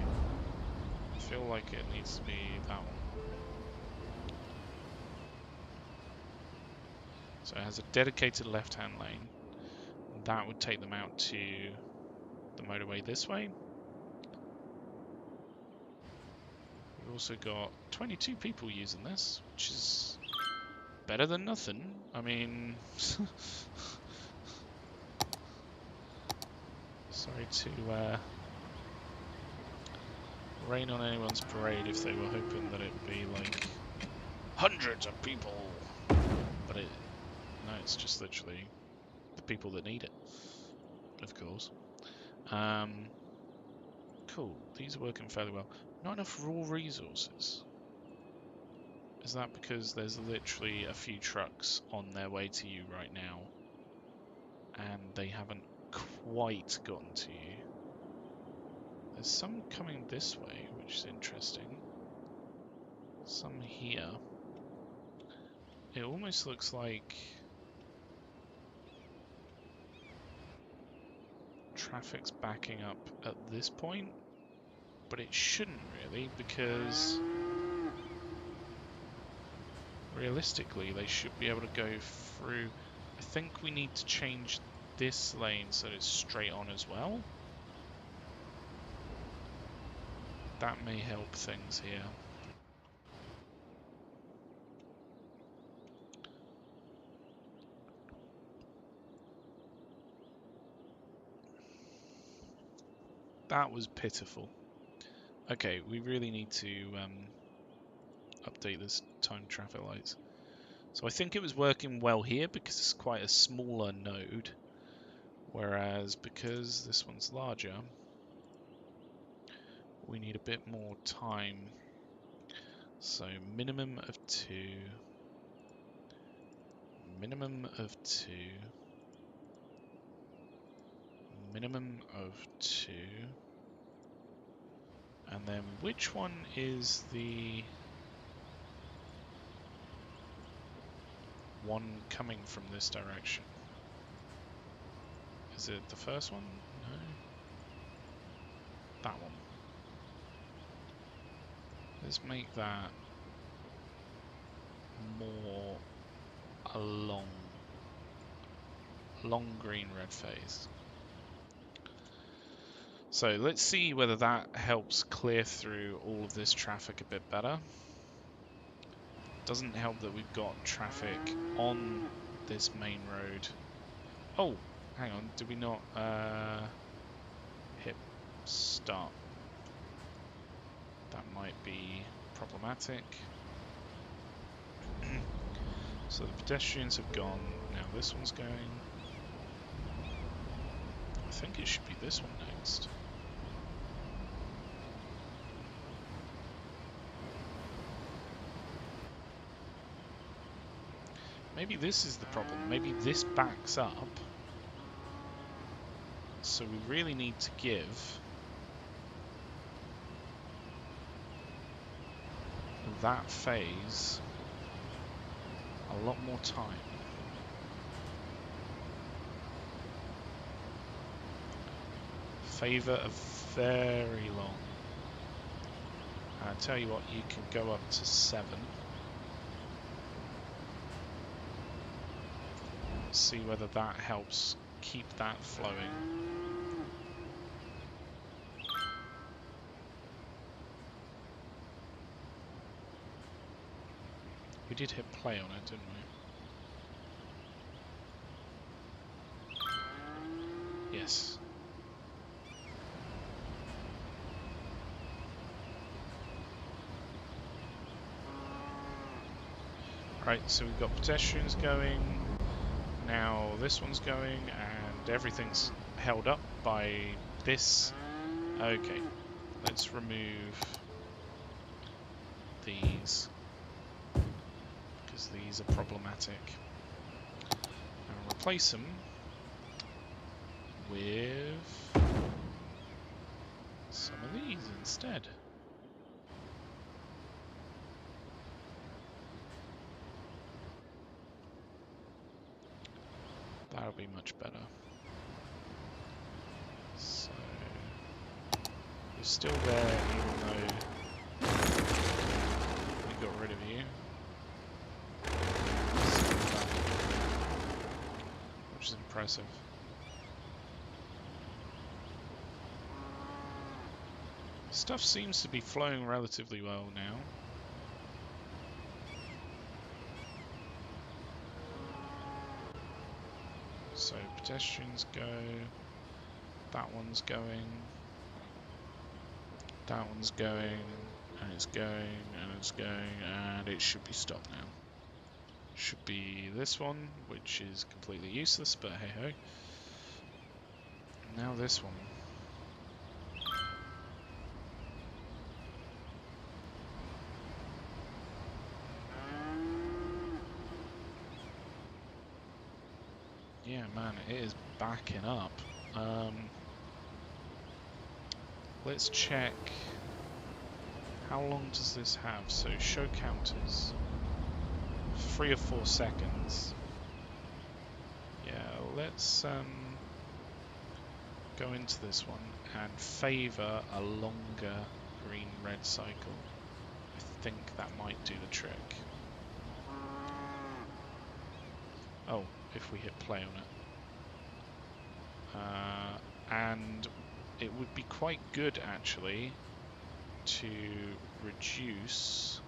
I feel like it needs to be that one. So it has a dedicated left-hand lane. That would take them out to the motorway this way. We've also got 22 people using this, which is better than nothing. I mean, sorry to rain on anyone's parade if they were hoping that it'd be like hundreds of people, but no, it's just literally the people that need it, of course. Cool, these are working fairly well. Not enough raw resources. Is that because there's literally a few trucks on their way to you right now, and they haven't quite gotten to you? There's some coming this way, which is interesting. Some here. It almost looks like traffic's backing up at this point, but it shouldn't really, because realistically they should be able to go through. I think we need to change this lane so that it's straight on as well. That may help things here. That was pitiful. Okay, we really need to update this time traffic lights. So I think it was working well here because it's quite a smaller node, whereas because this one's larger, we need a bit more time. So minimum of 2, minimum of 2, minimum of 2, and then which one is the one coming from this direction? Is it the first one? No. That one. Let's make that more a long green red phase. So let's see whether that helps clear through all of this traffic a bit better. Doesn't help that we've got traffic on this main road. Oh, hang on, did we not hit start? That might be problematic. So the pedestrians have gone, now this one's going. I think it should be this one next. Maybe this is the problem. Maybe this backs up. So we really need to give that phase a lot more time. Favor of very long. I tell you what, you can go up to 7. See whether that helps keep that flowing. We did hit play on it, didn't we? Yes. Right, so we've got pedestrians going. Now this one's going, and everything's held up by this. Okay, let's remove these, because these are problematic. And replace them with some of these instead. That'll be much better. So you're still there even though we got rid of you. Which is impressive. Stuff seems to be flowing relatively well now. So pedestrians go, that one's going, that one's going, and it's going, and it's going, and it should be stopped now. Should be this one, which is completely useless, but hey ho. Now this one. Yeah, man, it is backing up. Let's check. How long does this have? So show counters. 3 or 4 seconds. Yeah, let's go into this one and favour a longer green-red cycle. I think that might do the trick. Oh, if we hit play on it. And it would be quite good actually to reduce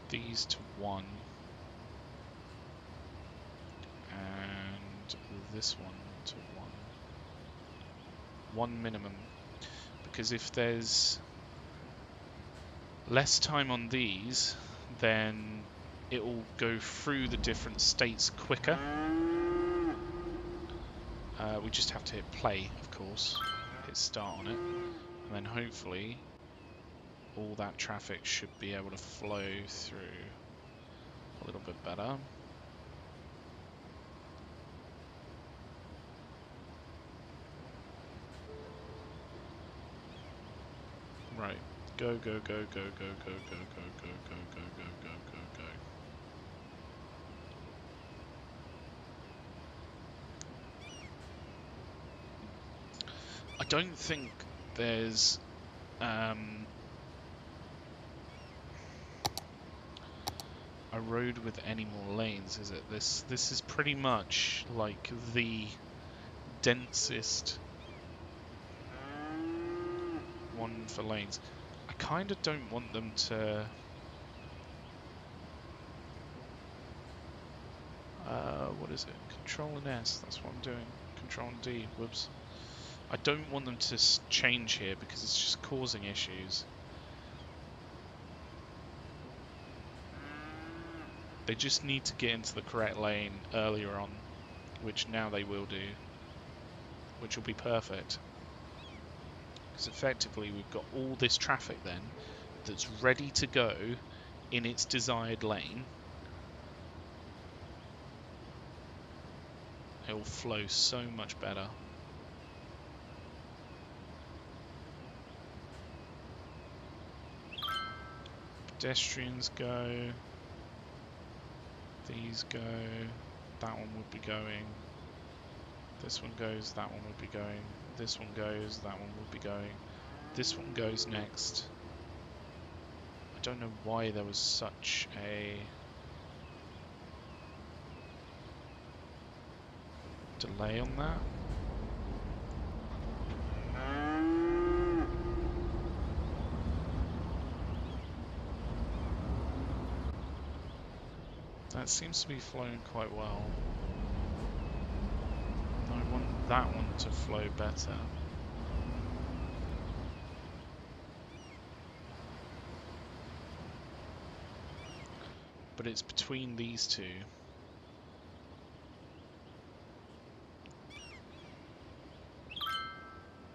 these to 1 this one to 1. 1 minimum. Because if there's less time on these, then it will go through the different states quicker. We just have to hit play, of course, hit start on it, and then hopefully all that traffic should be able to flow through a little bit better. Right, go, go, go, go, go, go, go, go, go, go, go, go, go, go, go. I don't think there's a road with any more lanes, is it? This is pretty much like the densest one for lanes. I kind of don't want them to what is it? Control and S, that's what I'm doing. Control and D, whoops. I don't want them to change here because it's just causing issues. They just need to get into the correct lane earlier on, which now they will do, which will be perfect. Because effectively we've got all this traffic then that's ready to go in its desired lane. It will flow so much better. Pedestrians go. These go. That one would be going. This one goes, that one would be going. This one goes, that one would be going. This one goes next. I don't know why there was such a delay on that. That seems to be flowing quite well. I want that one to flow better. But it's between these two.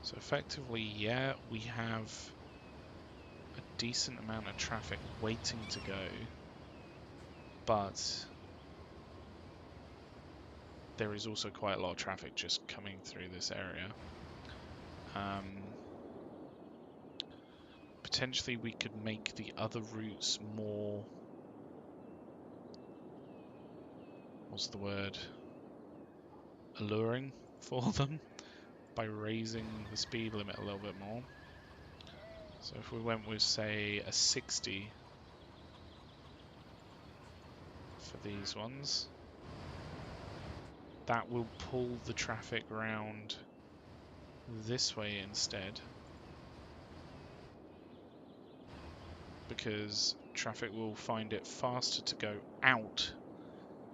So effectively, yeah, we have a decent amount of traffic waiting to go, but there is also quite a lot of traffic just coming through this area. Potentially we could make the other routes more, what's the word, alluring for them by raising the speed limit a little bit more. So if we went with, say, a 60 for these ones, that will pull the traffic round this way instead, because traffic will find it faster to go out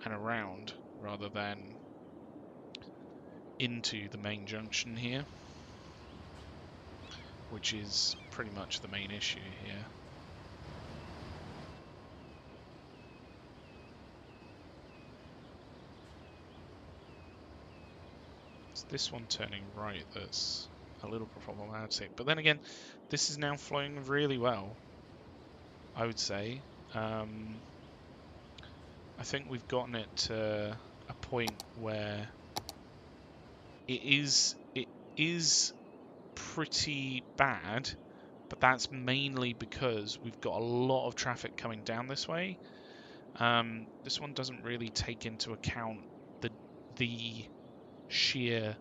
and around rather than into the main junction here, which is pretty much the main issue here. It's this one turning right that's a little problematic, but then again, this is now flowing really well, I would say. I think we've gotten it to a point where it is pretty bad, but that's mainly because we've got a lot of traffic coming down this way. This one doesn't really take into account the sheer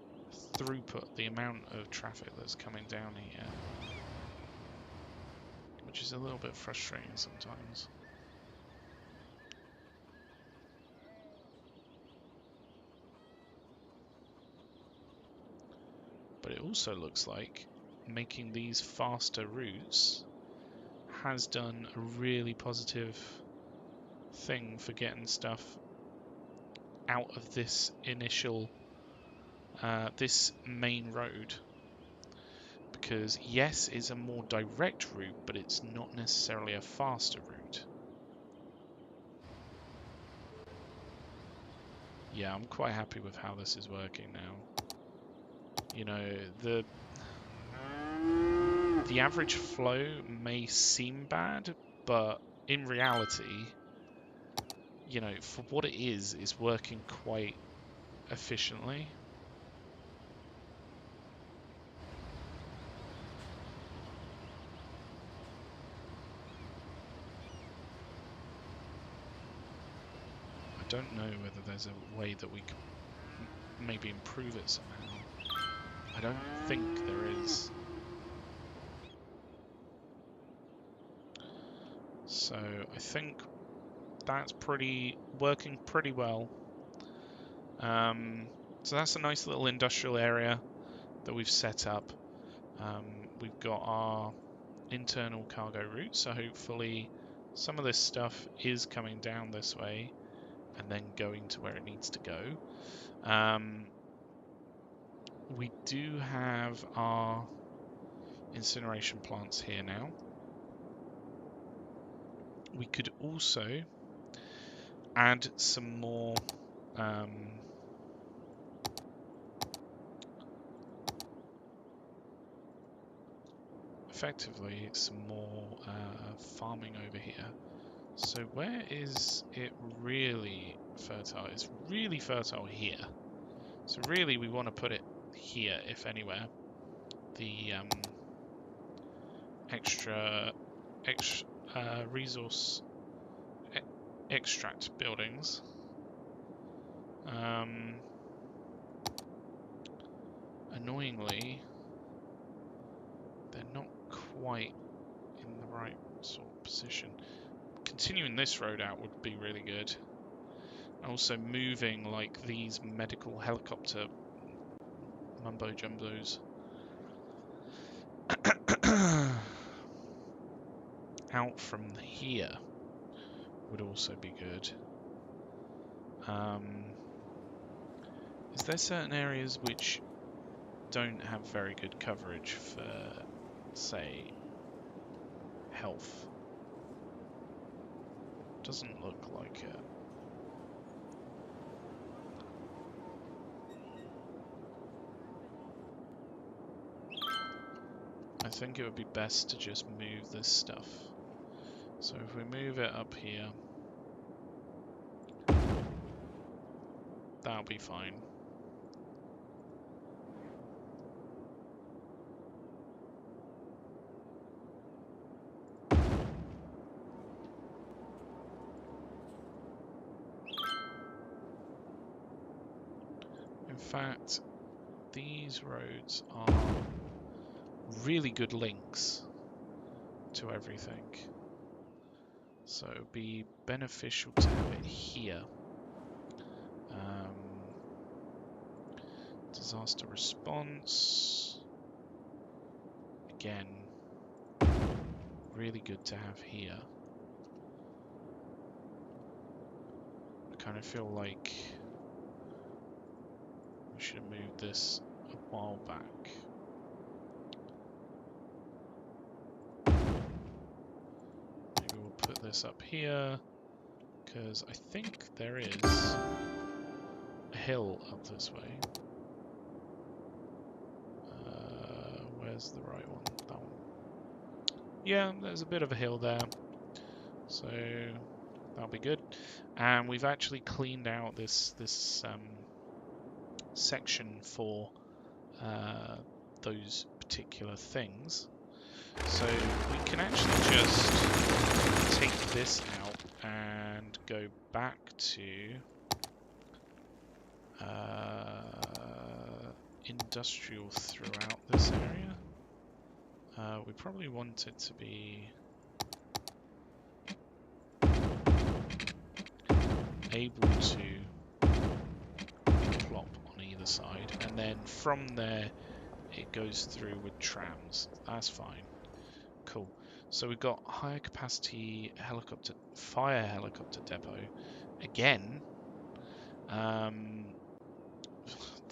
throughput, the amount of traffic that's coming down here, which is a little bit frustrating sometimes. But it also looks like making these faster routes has done a really positive thing for getting stuff out of this initial this main road. Because yes, it's a more direct route, but it's not necessarily a faster route. Yeah, I'm quite happy with how this is working now. You know, the average flow may seem bad, but in reality, you know, for what it is working quite efficiently. I don't know whether there's a way that we could maybe improve it somehow. I don't think there is. So I think that's working pretty well. So that's a nice little industrial area that we've set up. We've got our internal cargo route, so hopefully some of this stuff is coming down this way and then going to where it needs to go. We do have our incineration plants here now. We could also add some more effectively some more farming over here. So where is it really fertile? It's really fertile here. So really we want to put it here, if anywhere. The extra resource extract buildings. Annoyingly, they're not quite in the right sort of position. Continuing this road out would be really good. Also moving like these medical helicopter mumbo jumbos out from here would also be good. Is there certain areas which don't have very good coverage for, say, health? Doesn't look like it. I think it would be best to just move this stuff. So if we move it up here, that'll be fine. In fact, these roads are really good links to everything. So it would be beneficial to have it here. Disaster response. Again, really good to have here. I kind of feel like we should have moved this a while back. Maybe we'll put this up here, because I think there is a hill up this way. Where's the right one? That one. Yeah, there's a bit of a hill there, so that'll be good. And we've actually cleaned out this section for those particular things. So we can actually just take this out and go back to industrial throughout this area. We probably want it to be able to plop on either side, and then from there it goes through with trams. That's fine. Cool. So we've got higher capacity fire helicopter depot. Again,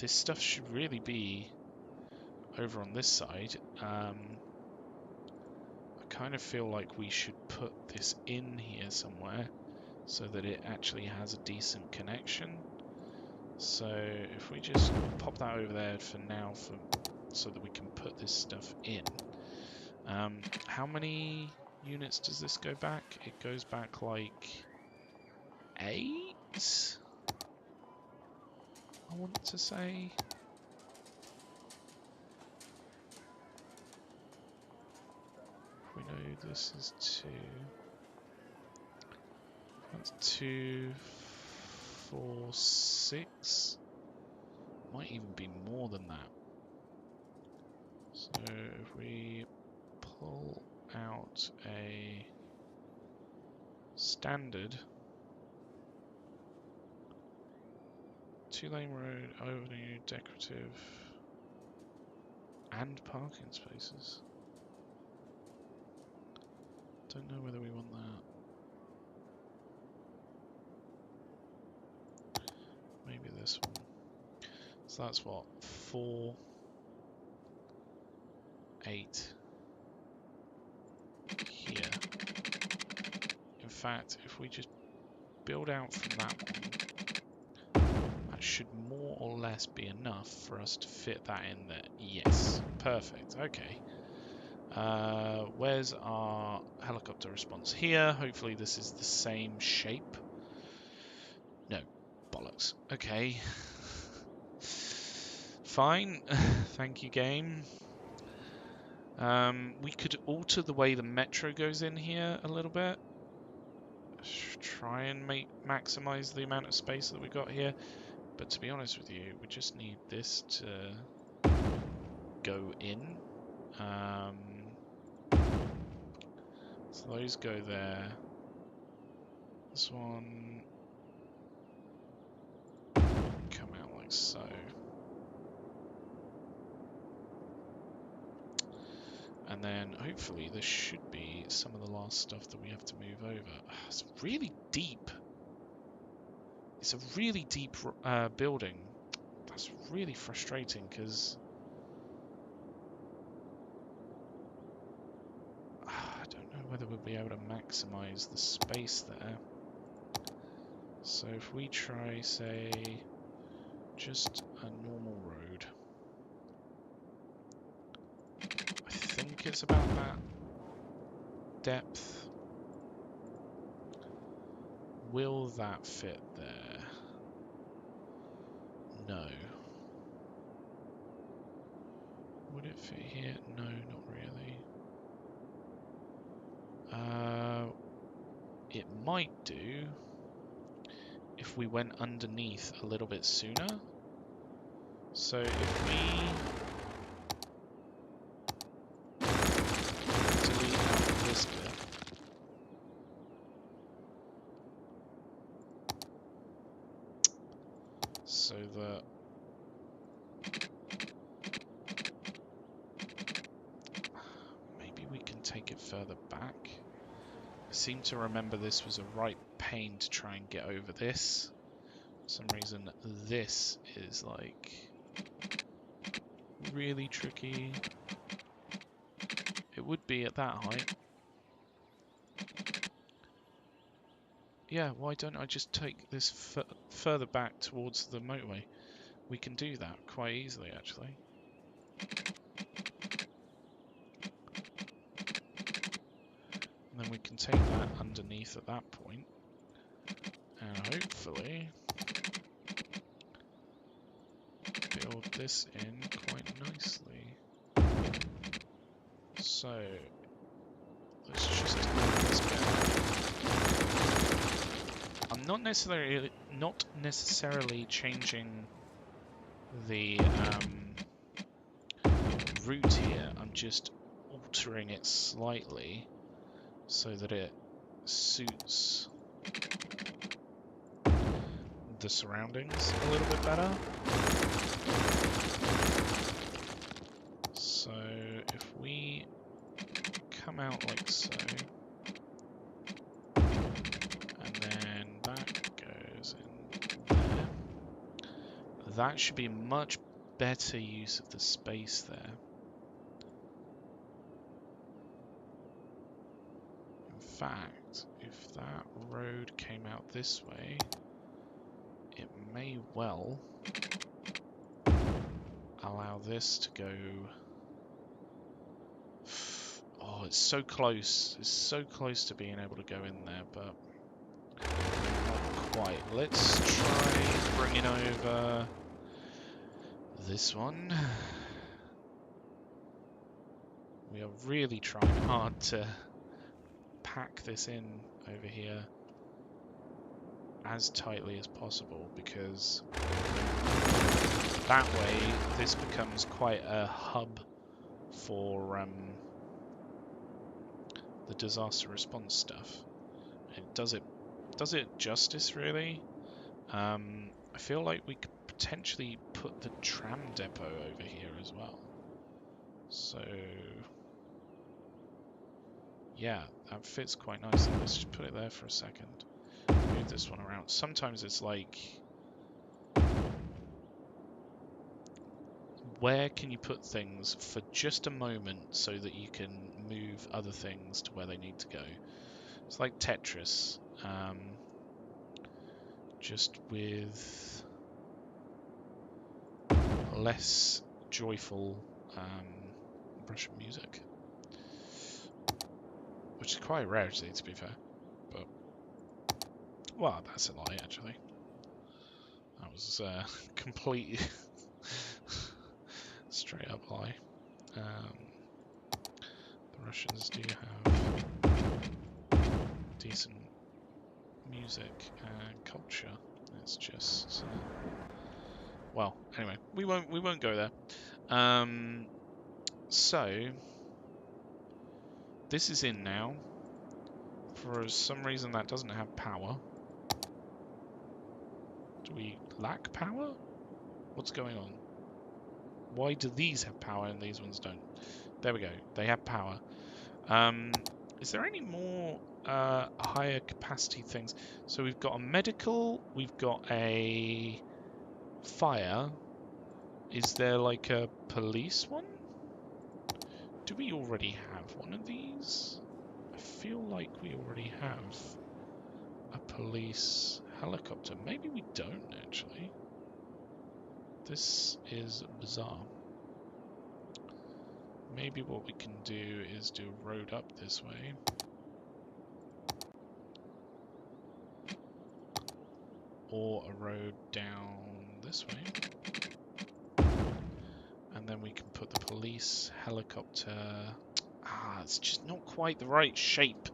this stuff should really be over on this side. I kind of feel like we should put this in here somewhere so that it actually has a decent connection. So if we just pop that over there for now, so that we can put this stuff in. How many units does this go back? It goes back like 8, I want to say. We know this is 2. That's 2, 4, 6. Might even be more than that. So if we pull out a standard 2-lane road, avenue, decorative, and parking spaces. Don't know whether we want that. Maybe this one. So that's what? 4, 8 here. In fact, if we just build out from that one, that should more or less be enough for us to fit that in there. Yes, perfect. Okay. Where's our helicopter response? Here. Hopefully this is the same shape. No, bollocks. Okay. Fine. Thank you, game. We could alter the way the metro goes in here a little bit. Try and maximize the amount of space that we got here. But to be honest with you, we just need this to go in. So those go there. This one come out like so. And then hopefully this should be some of the last stuff that we have to move over. It's really deep. It's a really deep building. That's really frustrating because I don't know whether we'll be able to maximize the space there. So if we try, say, just a normal road. I think it's about that depth. Will that fit there? No. Would it fit here? No, not really. It might do if we went underneath a little bit sooner. So if we delete out this bit, so that maybe we can take it further back. I seem to remember this was a right pain to try and get over this. For some reason, this is like really tricky. It would be at that height. Yeah, why don't I just take this further back towards the motorway? We can do that quite easily, actually. And then we can take that underneath at that point. And hopefully build this in quite nicely. So let's just do this bit. I'm not necessarily changing the route here. I'm just altering it slightly so that it suits the surroundings a little bit better. So if we come out like so, and then that goes in there, That should be much better use of the space there. In fact, if that road came out this way, it may well allow this to go... Oh, it's so close. It's so close to being able to go in there, but not quite. Let's try bringing over this one. We are really trying hard to pack this in over here as tightly as possible, because that way this becomes quite a hub for the disaster response stuff. It does it justice, really. I feel like we could potentially put the tram depot over here as well. So yeah, that fits quite nicely. Let's just put it there for a second. Move this one around. Sometimes it's like, where can you put things for just a moment so that you can move other things to where they need to go? It's like Tetris, just with less joyful Russian music, which is quite rare to be fair. But well, that's a lie actually. That was complete straight up lie. The Russians do have decent music and culture. It's just well, anyway, we won't go there. So this is in now. For some reason that doesn't have power. Do we lack power? What's going on? Why do these have power and these ones don't? There we go. They have power. Is there any more higher capacity things? So we've got a medical, we've got a fire. Is there like a police one? Do we already have one of these? I feel like we already have a police helicopter. Maybe we don't actually. This is bizarre. Maybe what we can do is do a road up this way. Or a road down this way. And then we can put the police helicopter... Ah, it's just not quite the right shape.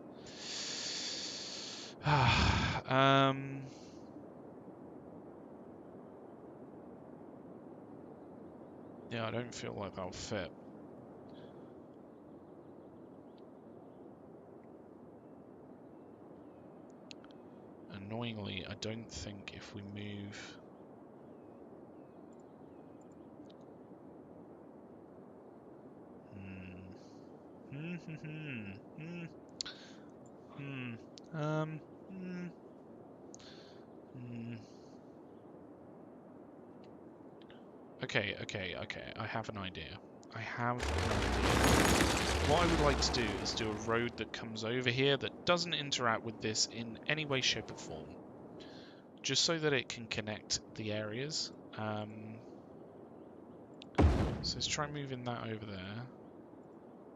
Yeah, I don't feel like that'll fit. Annoyingly, I don't think if we move... Okay. I have an idea. What I would like to do is do a road that comes over here that doesn't interact with this in any way, shape or form. Just so that it can connect the areas. So let's try moving that over there.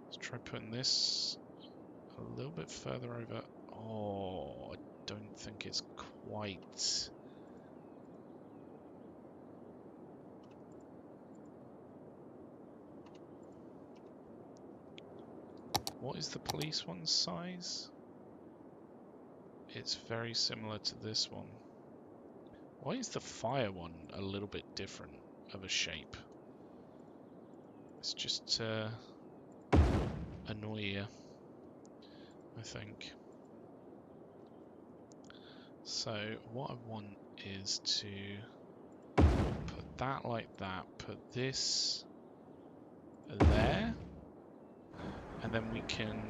Let's try putting this a little bit further over. Oh, I don't think it's quite... What is the police one's size? It's very similar to this one. Why is the fire one a little bit different of a shape? It's just to annoy you, I think. So what I want is to put that like that, put this there, and then we can,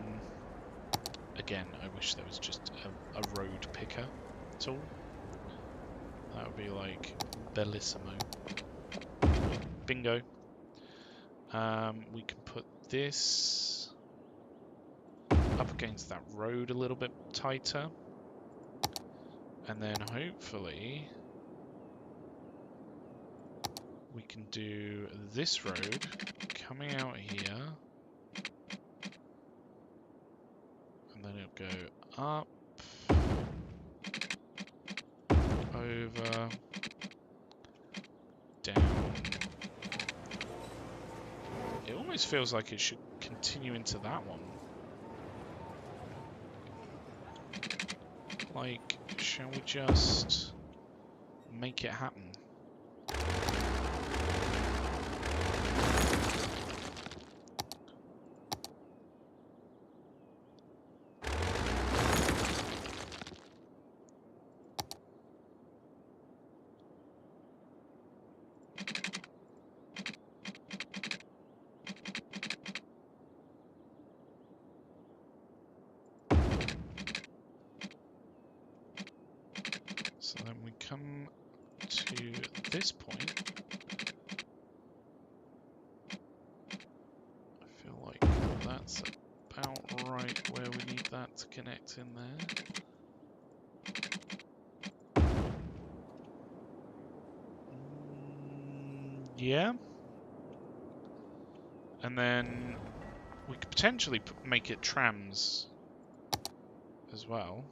again, I wish there was just a road picker tool. That would be like bellissimo. Bingo. We can put this up against that road a little bit tighter. And then hopefully we can do this road coming out here. And then it'll go up, over, down. It almost feels like it should continue into that one. Like, shall we just make it happen? So then we come to this point. I feel like that's about right where we need that to connect in there. Yeah. And then we could potentially make it trams as well.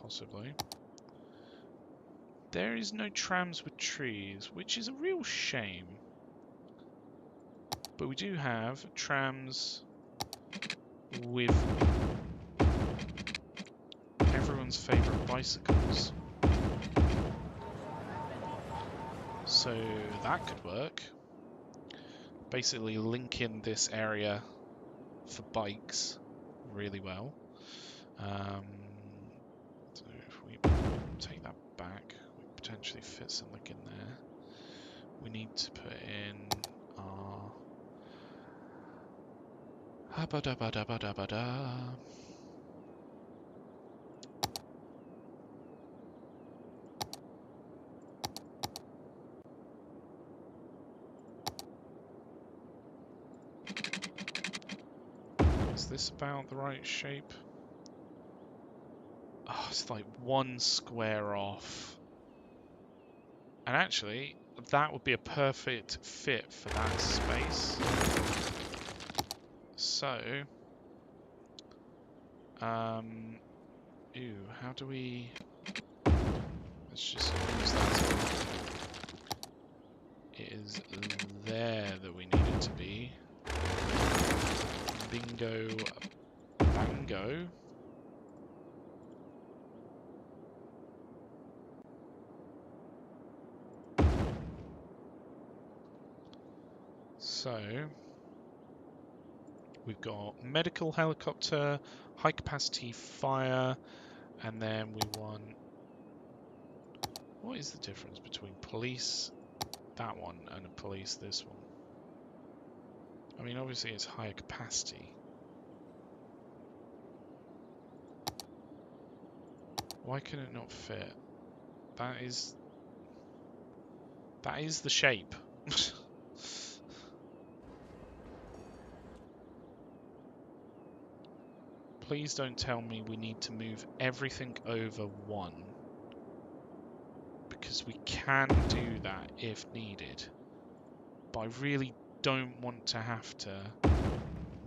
Possibly. There is no trams with trees, which is a real shame. But we do have trams with everyone's favourite bicycles. So that could work. Basically linking this area for bikes really well. So if we take that back, we could potentially fit something in there. We need to put in our habba-dabba-dabba-dabba-da. Is this about the right shape? Oh, it's like one square off. And actually, that would be a perfect fit for that space. So, ew, how do we... Let's just use that as well. It is there that we need it to be. Bingo, bango. So, we've got medical helicopter, high capacity fire, and then we want... What is the difference between police, that one, and a police, this one? I mean, obviously it's higher capacity. Why can it not fit? That is the shape. Please don't tell me we need to move everything over one. Because we can do that if needed. But I really don't want to have to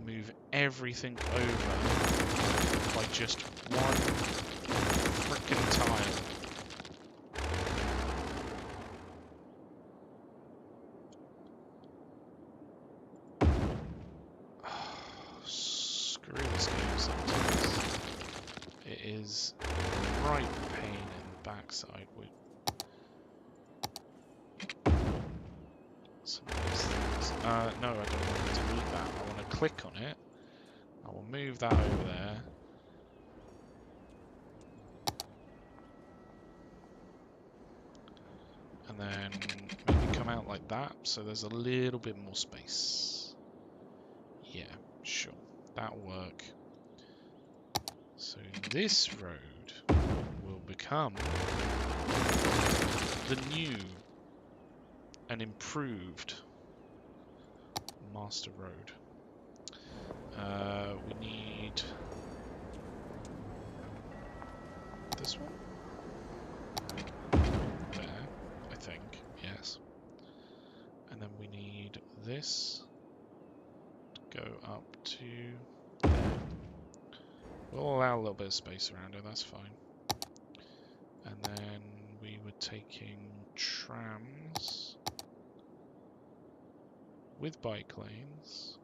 move everything over by just one frickin' tile. Screw this game sometimes. It is a right pain in the backside with some of these things. No, I don't want to delete that. I want to click on it. I will move that over there. And then maybe come out like that, so there's a little bit more space. Yeah, sure. That'll work. So this road will be become the new and improved Master Road. We need this one there, I think, yes. And then we need this to go up to there. We'll allow a little bit of space around it, that's fine. And then we were taking trams with bike lanes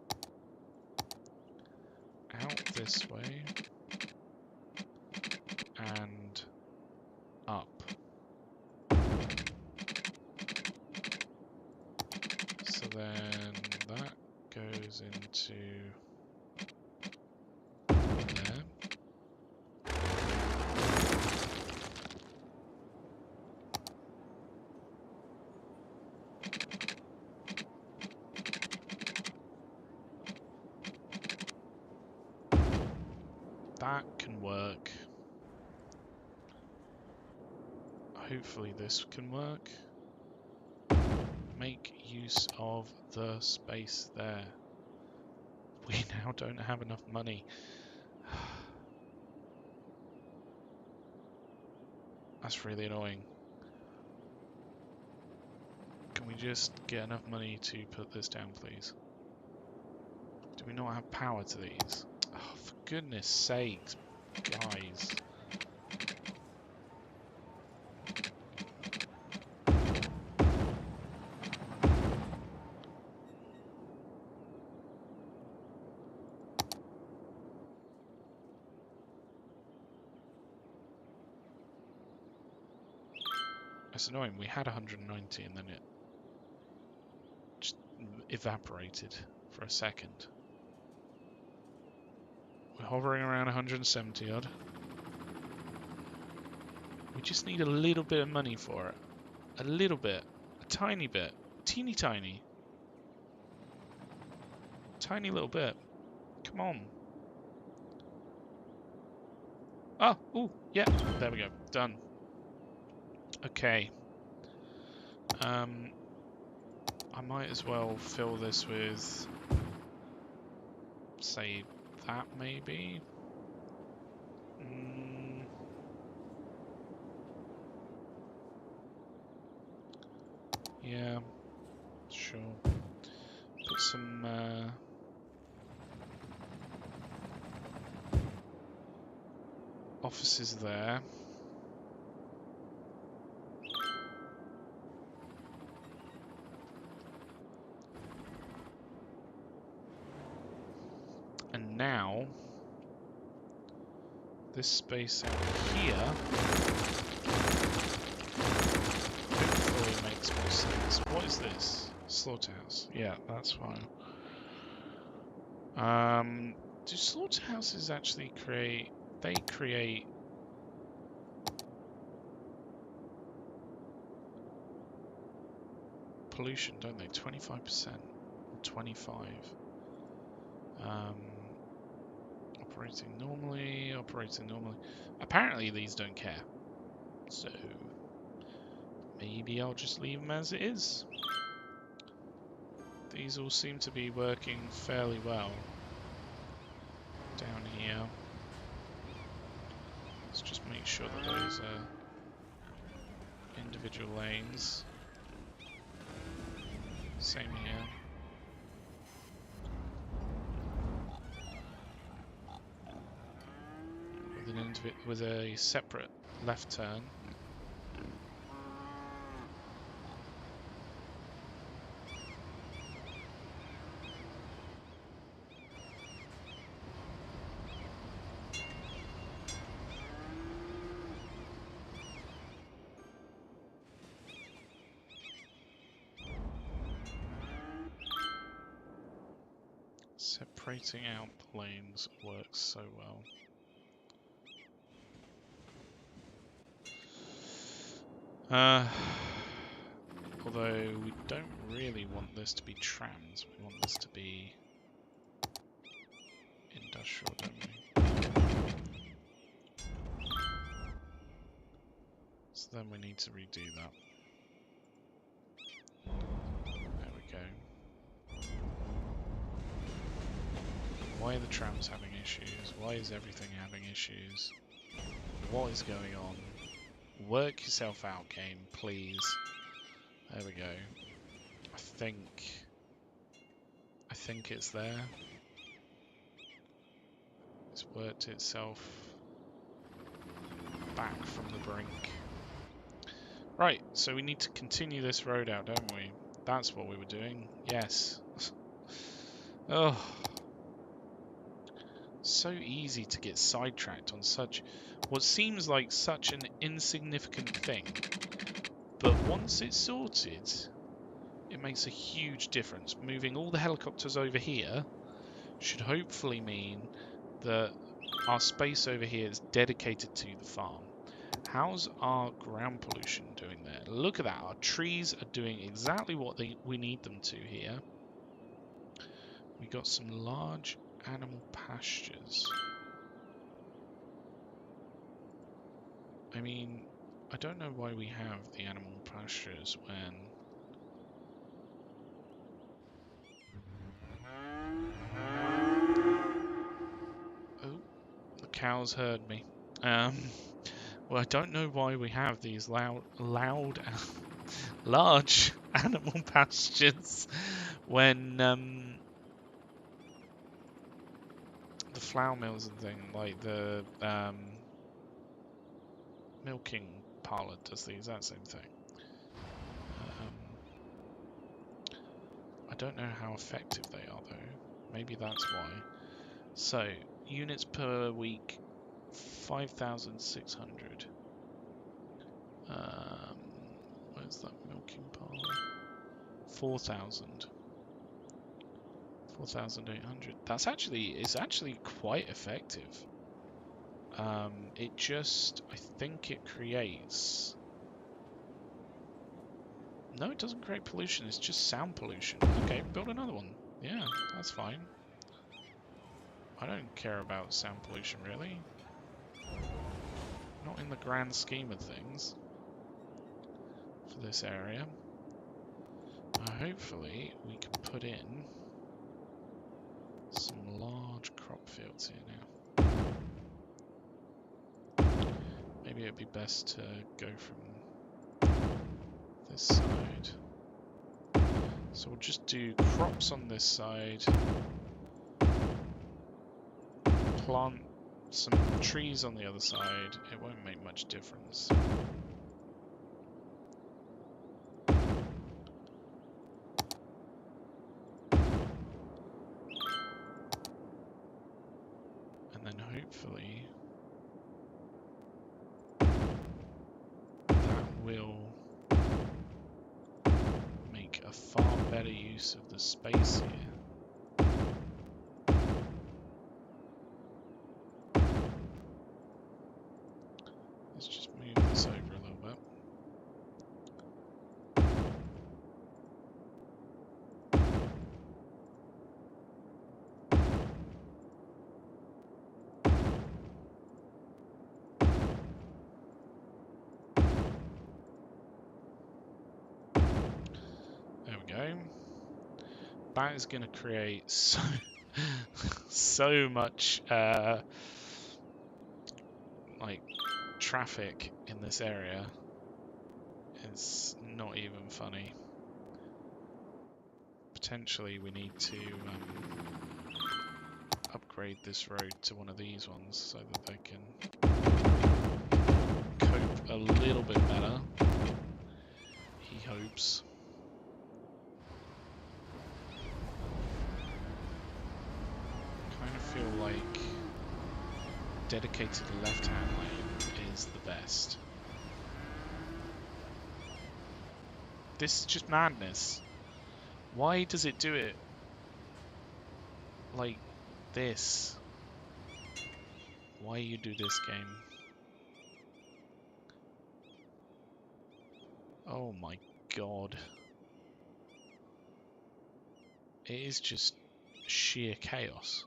out this way and up. So then that goes into there. That can work. Hopefully this can work. Make use of the space there. We now don't have enough money. That's really annoying. Can we just get enough money to put this down, please? Do we not have power to these? Oh, for goodness sakes, guys. It's annoying. We had 190 and then it just evaporated for a second. We're hovering around 170 odd. We just need a little bit of money for it. A little bit. A tiny bit. Teeny tiny. Tiny little bit. Come on. Oh, ooh, yeah. There we go. Done. Okay. I might as well fill this with, say, that maybe. Yeah, sure. Put some offices there. And now, this space out here hopefully makes more sense. What is this? Slaughterhouse. Yeah, that's fine. Do slaughterhouses actually create... They create... pollution, don't they? 25%. Or 25. Operating normally, operating normally. Apparently these don't care. So maybe I'll just leave them as it is. These all seem to be working fairly well. Down here. Let's just make sure that those are individual lanes. Same here. With a separate left turn. Separating out the lanes works so well. Although we don't really want this to be trams, we want this to be industrial, don't we? So then we need to redo that. There we go. Why are the trams having issues? Why is everything having issues? What is going on? Work yourself out, game, please. There we go. I think it's there. It's worked itself back from the brink. Right, so we need to continue this road out, don't we? That's what we were doing. Yes. Oh. So easy to get sidetracked on such what seems like such an insignificant thing. But once it's sorted, it makes a huge difference. Moving all the helicopters over here should hopefully mean that our space over here is dedicated to the farm. How's our ground pollution doing there? Look at that. Our trees are doing exactly what we need them to here. We got some large animal pastures. I mean, I don't know why we have the animal pastures when... Oh, the cows heard me. Well, I don't know why we have these large animal pastures when the flour mills and thing, like the milking parlour does the exact same thing. I don't know how effective they are though. Maybe that's why. So, units per week, 5,600. Where's that milking parlour? 4,000. 4,800. That's it's actually quite effective. It just, I think it creates... No, it doesn't create pollution, it's just sound pollution. Okay, build another one. Yeah, that's fine. I don't care about sound pollution, really. Not in the grand scheme of things. For this area. Hopefully, we can put in some large crop fields here now. Maybe it'd be best to go from this side. So we'll just do crops on this side. Plant some trees on the other side. It won't make much difference. And then hopefully that will make a far better use of the space here. Let's just move this over a little bit. There we go. That is going to create so much like traffic in this area. It's not even funny. Potentially we need to upgrade this road to one of these ones so that they can cope a little bit better. He hopes. Kind of feel like dedicated left-hand lane is the best. This is just madness. Why does it do it like this? Why you do this, game? Oh my god. It is just sheer chaos.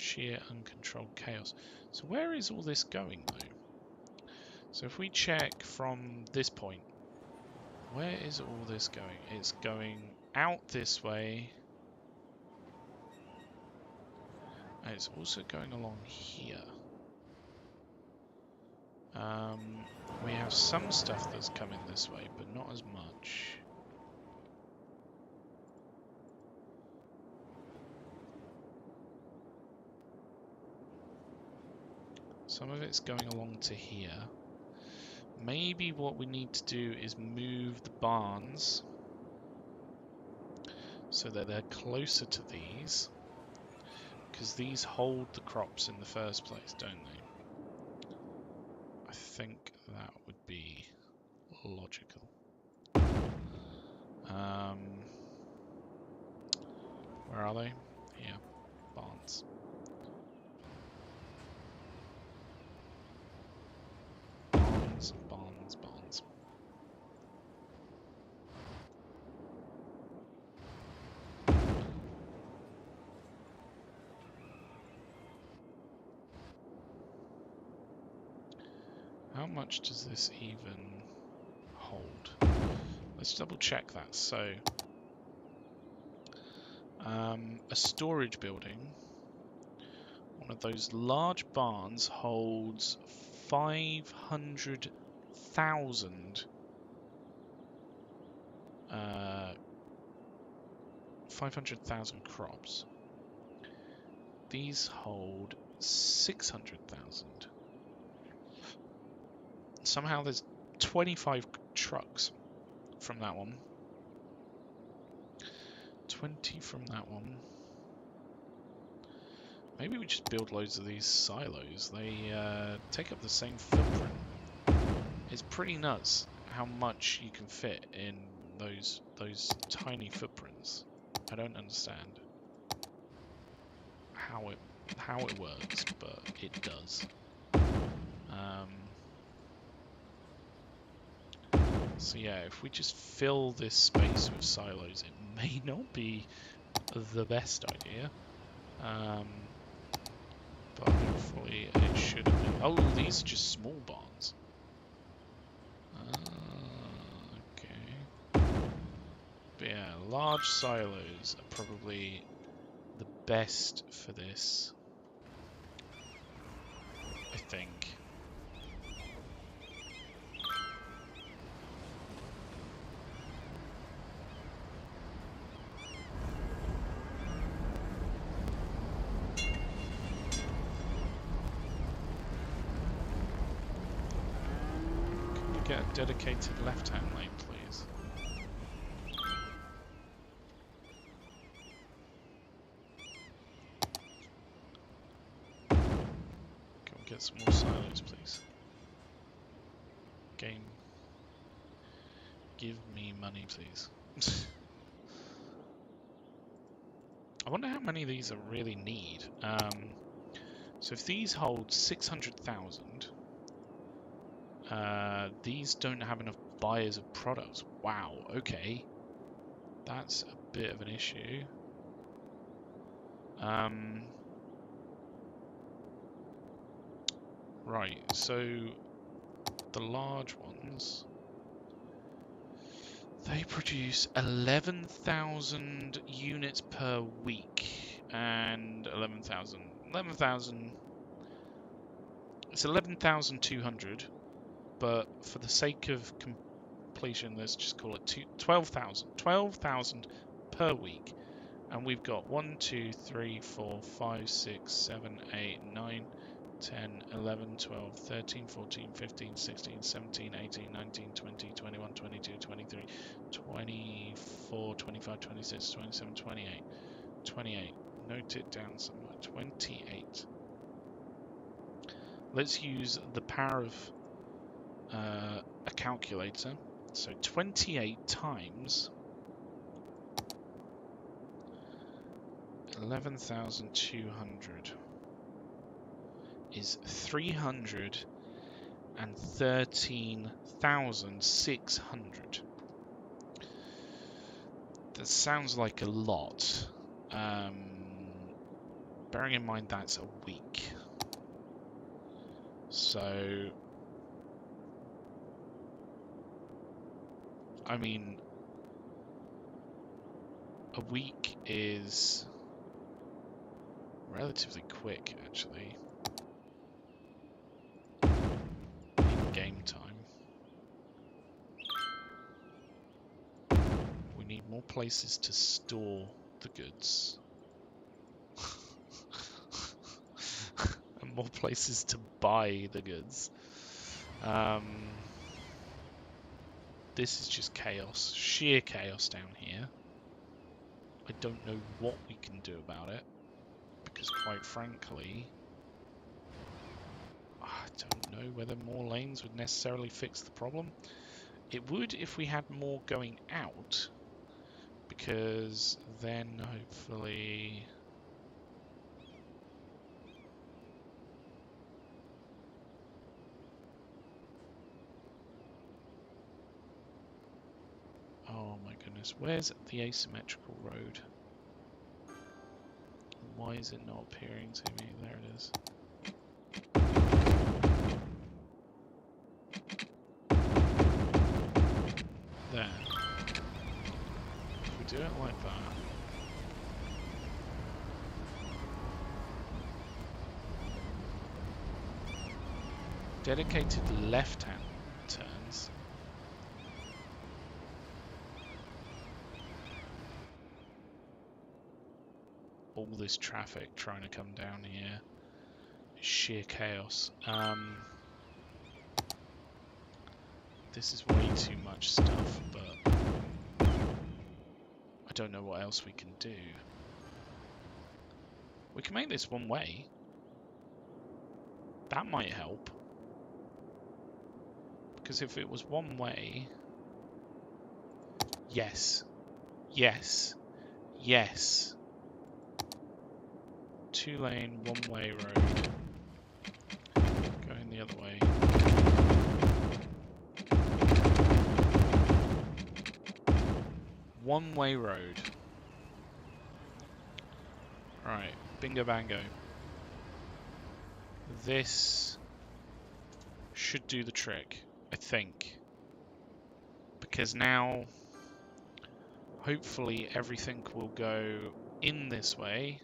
sheer uncontrolled chaos. So where is all this going, though? So if we check from this point, where is all this going? It's going out this way. And it's also going along here. We have some stuff that's coming this way, but not as much. Some of it's going along to here. Maybe what we need to do is move the barns so that they're closer to these, because these hold the crops in the first place, don't they? I think that would be logical. Where are they? Here. Barns. Barns, barns, barns. How much does this even hold? Let's double check that. So, a storage building, one of those large barns, holds 500,000 500,000 crops. These hold 600,000. Somehow there's 25 trucks from that one. 20 from that one. Maybe we just build loads of these silos. They take up the same footprint. It's pretty nuts how much you can fit in those tiny footprints. I don't understand how it works, but it does. So yeah, if we just fill this space with silos, it may not be the best idea. But hopefully it should have been. Oh, these are just small barns. Okay. But yeah, large silos are probably the best for this, I think. Get a dedicated left-hand lane, please. Can we get some more silos, please? Game. Give me money, please. I wonder how many of these I really need. So if these hold 600,000, these don't have enough buyers of products. Wow, okay. That's a bit of an issue. Right, so the large ones, they produce 11,000 units per week, and 11,000, it's 11,200, but for the sake of completion, let's just call it 12,000 per week. And we've got 1, 2, 3, 4, 5, 6, 7, 8, 9, 10, 11, 12, 13, 14, 15, 16, 17, 18, 19, 20, 21, 22, 23, 24, 25, 26, 27, 28. 28. Note it down somewhere. 28. Let's use the power of a calculator. So 28 times 11,200 is 313,600. That sounds like a lot. bearing in mind that's a week. So, I mean, a week is relatively quick, actually, in game time. We need more places to store the goods. And more places to buy the goods. This is just chaos, sheer chaos down here. I don't know what we can do about it, because quite frankly, I don't know whether more lanes would necessarily fix the problem. It would if we had more going out, because then hopefully... Oh my goodness, where's the asymmetrical road? Why is it not appearing to me? There it is. There. If we do it like that. Dedicated left-hand turns. All this traffic trying to come down here. Sheer chaos. This is way too much stuff, but I don't know what else we can do. We can make this one way. That might help. Because if it was one way... Yes. Yes. Yes. 2-lane, one-way road. Going the other way. One-way road. Right, bingo bango. This should do the trick, I think. Because now, hopefully everything will go in this way.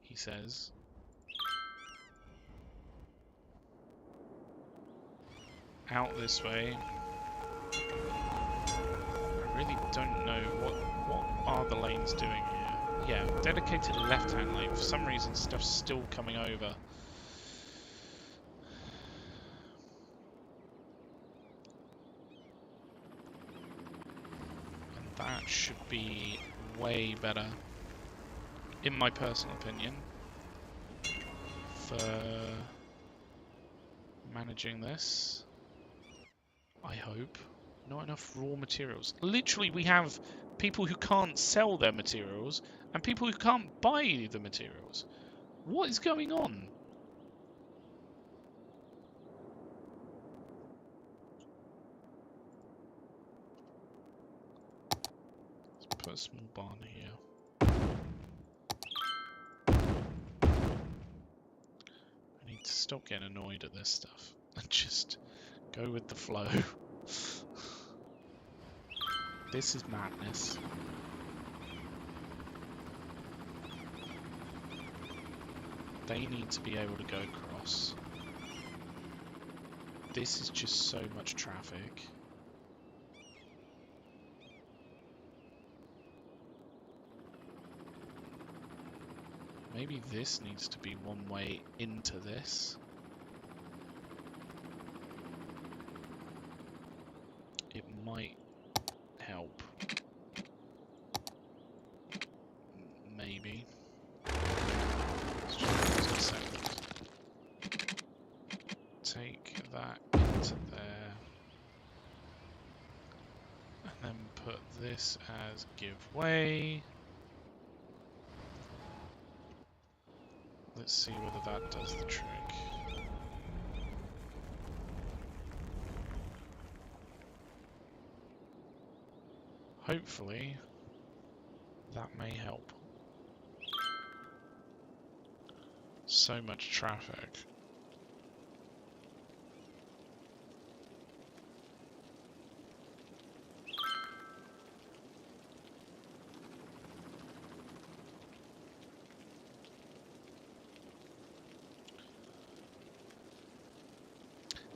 He says. Out this way. I really don't know what are the lanes doing here. Yeah, dedicated left-hand lane. For some reason, stuff's still coming over. And that should be way better, in my personal opinion, for managing this. I hope. Not enough raw materials. Literally, we have people who can't sell their materials and people who can't buy the materials. What is going on? Let's put a small barn here. I need to stop getting annoyed at this stuff and just go with the flow. This is madness. They need to be able to go across. This is just so much traffic. Maybe this needs to be one way into this. It might help. Maybe. Let's just a second. Take that into there. And then put this as give way. Let's see whether that does the trick. Hopefully, that may help. so much traffic.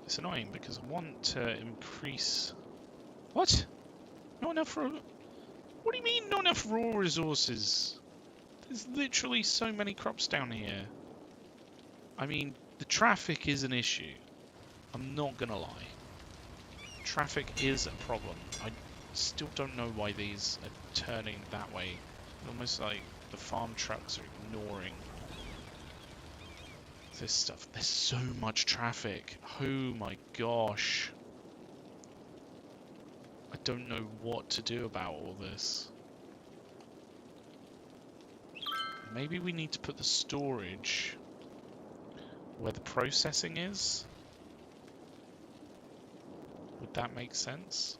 It's annoying because I want to increase... What? Not enough raw... What do you mean not enough raw resources? There's literally so many crops down here. I mean, the traffic is an issue. I'm not gonna lie. Traffic is a problem. I still don't know why these are turning that way. Almost like the farm trucks are ignoring this stuff. There's so much traffic. Oh my gosh. I don't know what to do about all this. Maybe we need to put the storage where the processing is. Would that make sense?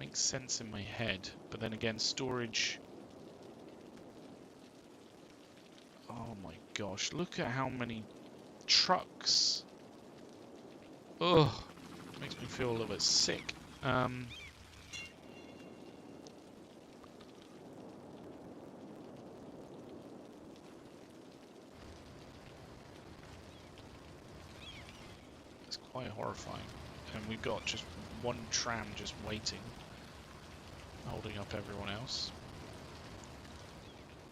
Makes sense in my head, but then again, storage... Oh my gosh, look at how many trucks. Ugh, makes me feel a little bit sick. It's quite horrifying. And we've got just one tram just waiting, holding up everyone else,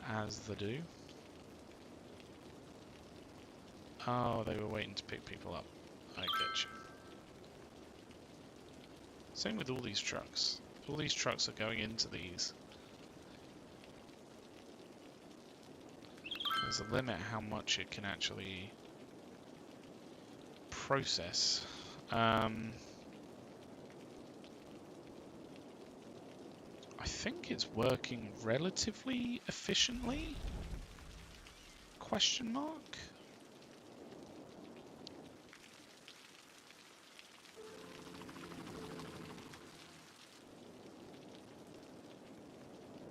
as they do. Oh, they were waiting to pick people up. I get you. Same with all these trucks. All these trucks are going into these. There's a limit how much it can actually process. I think it's working relatively efficiently? Question mark?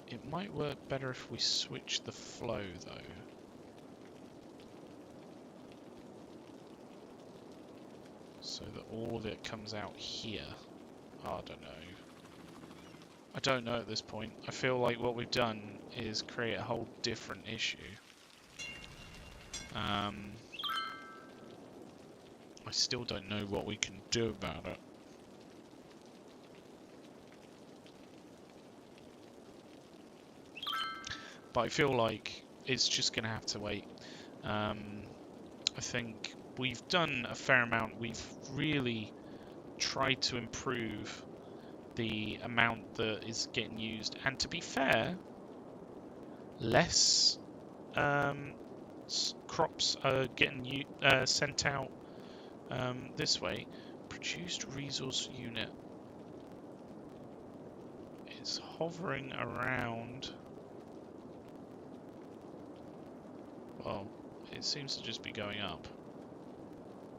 It might work better if we switch the flow, though. So that all of it comes out here. Oh, I don't know. I don't know at this point. I feel like what we've done is create a whole different issue. I still don't know what we can do about it. But I feel like it's just going to have to wait. I think we've done a fair amount. We've really tried to improve the amount that is getting used. And to be fair, less crops are getting sent out this way. Produced resource unit is hovering around... Well, it seems to just be going up.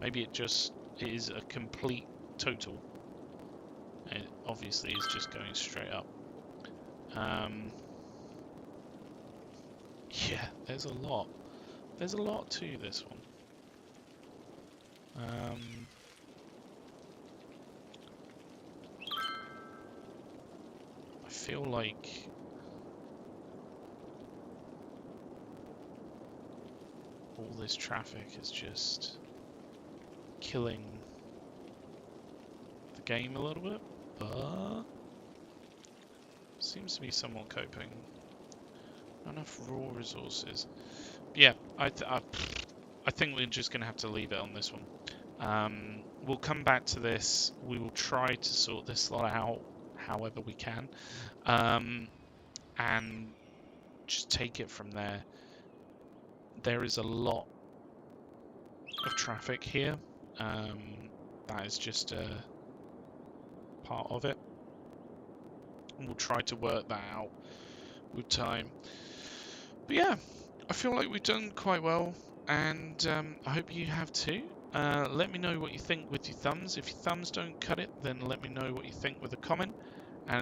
Maybe it just is a complete total. It obviously is just going straight up. Yeah, there's a lot. There's a lot to this one. I feel like all this traffic is just killing the game a little bit, but seems to be somewhat coping. Not enough raw resources. Yeah, I think we're just going to have to leave it on this one. We'll come back to this. We will try to sort this lot out however we can, and just take it from there. There is a lot of traffic here. That is just a part of it. And we'll try to work that out with time. But yeah, I feel like we've done quite well, and I hope you have too. Let me know what you think with your thumbs. If your thumbs don't cut it, then let me know what you think with a comment. And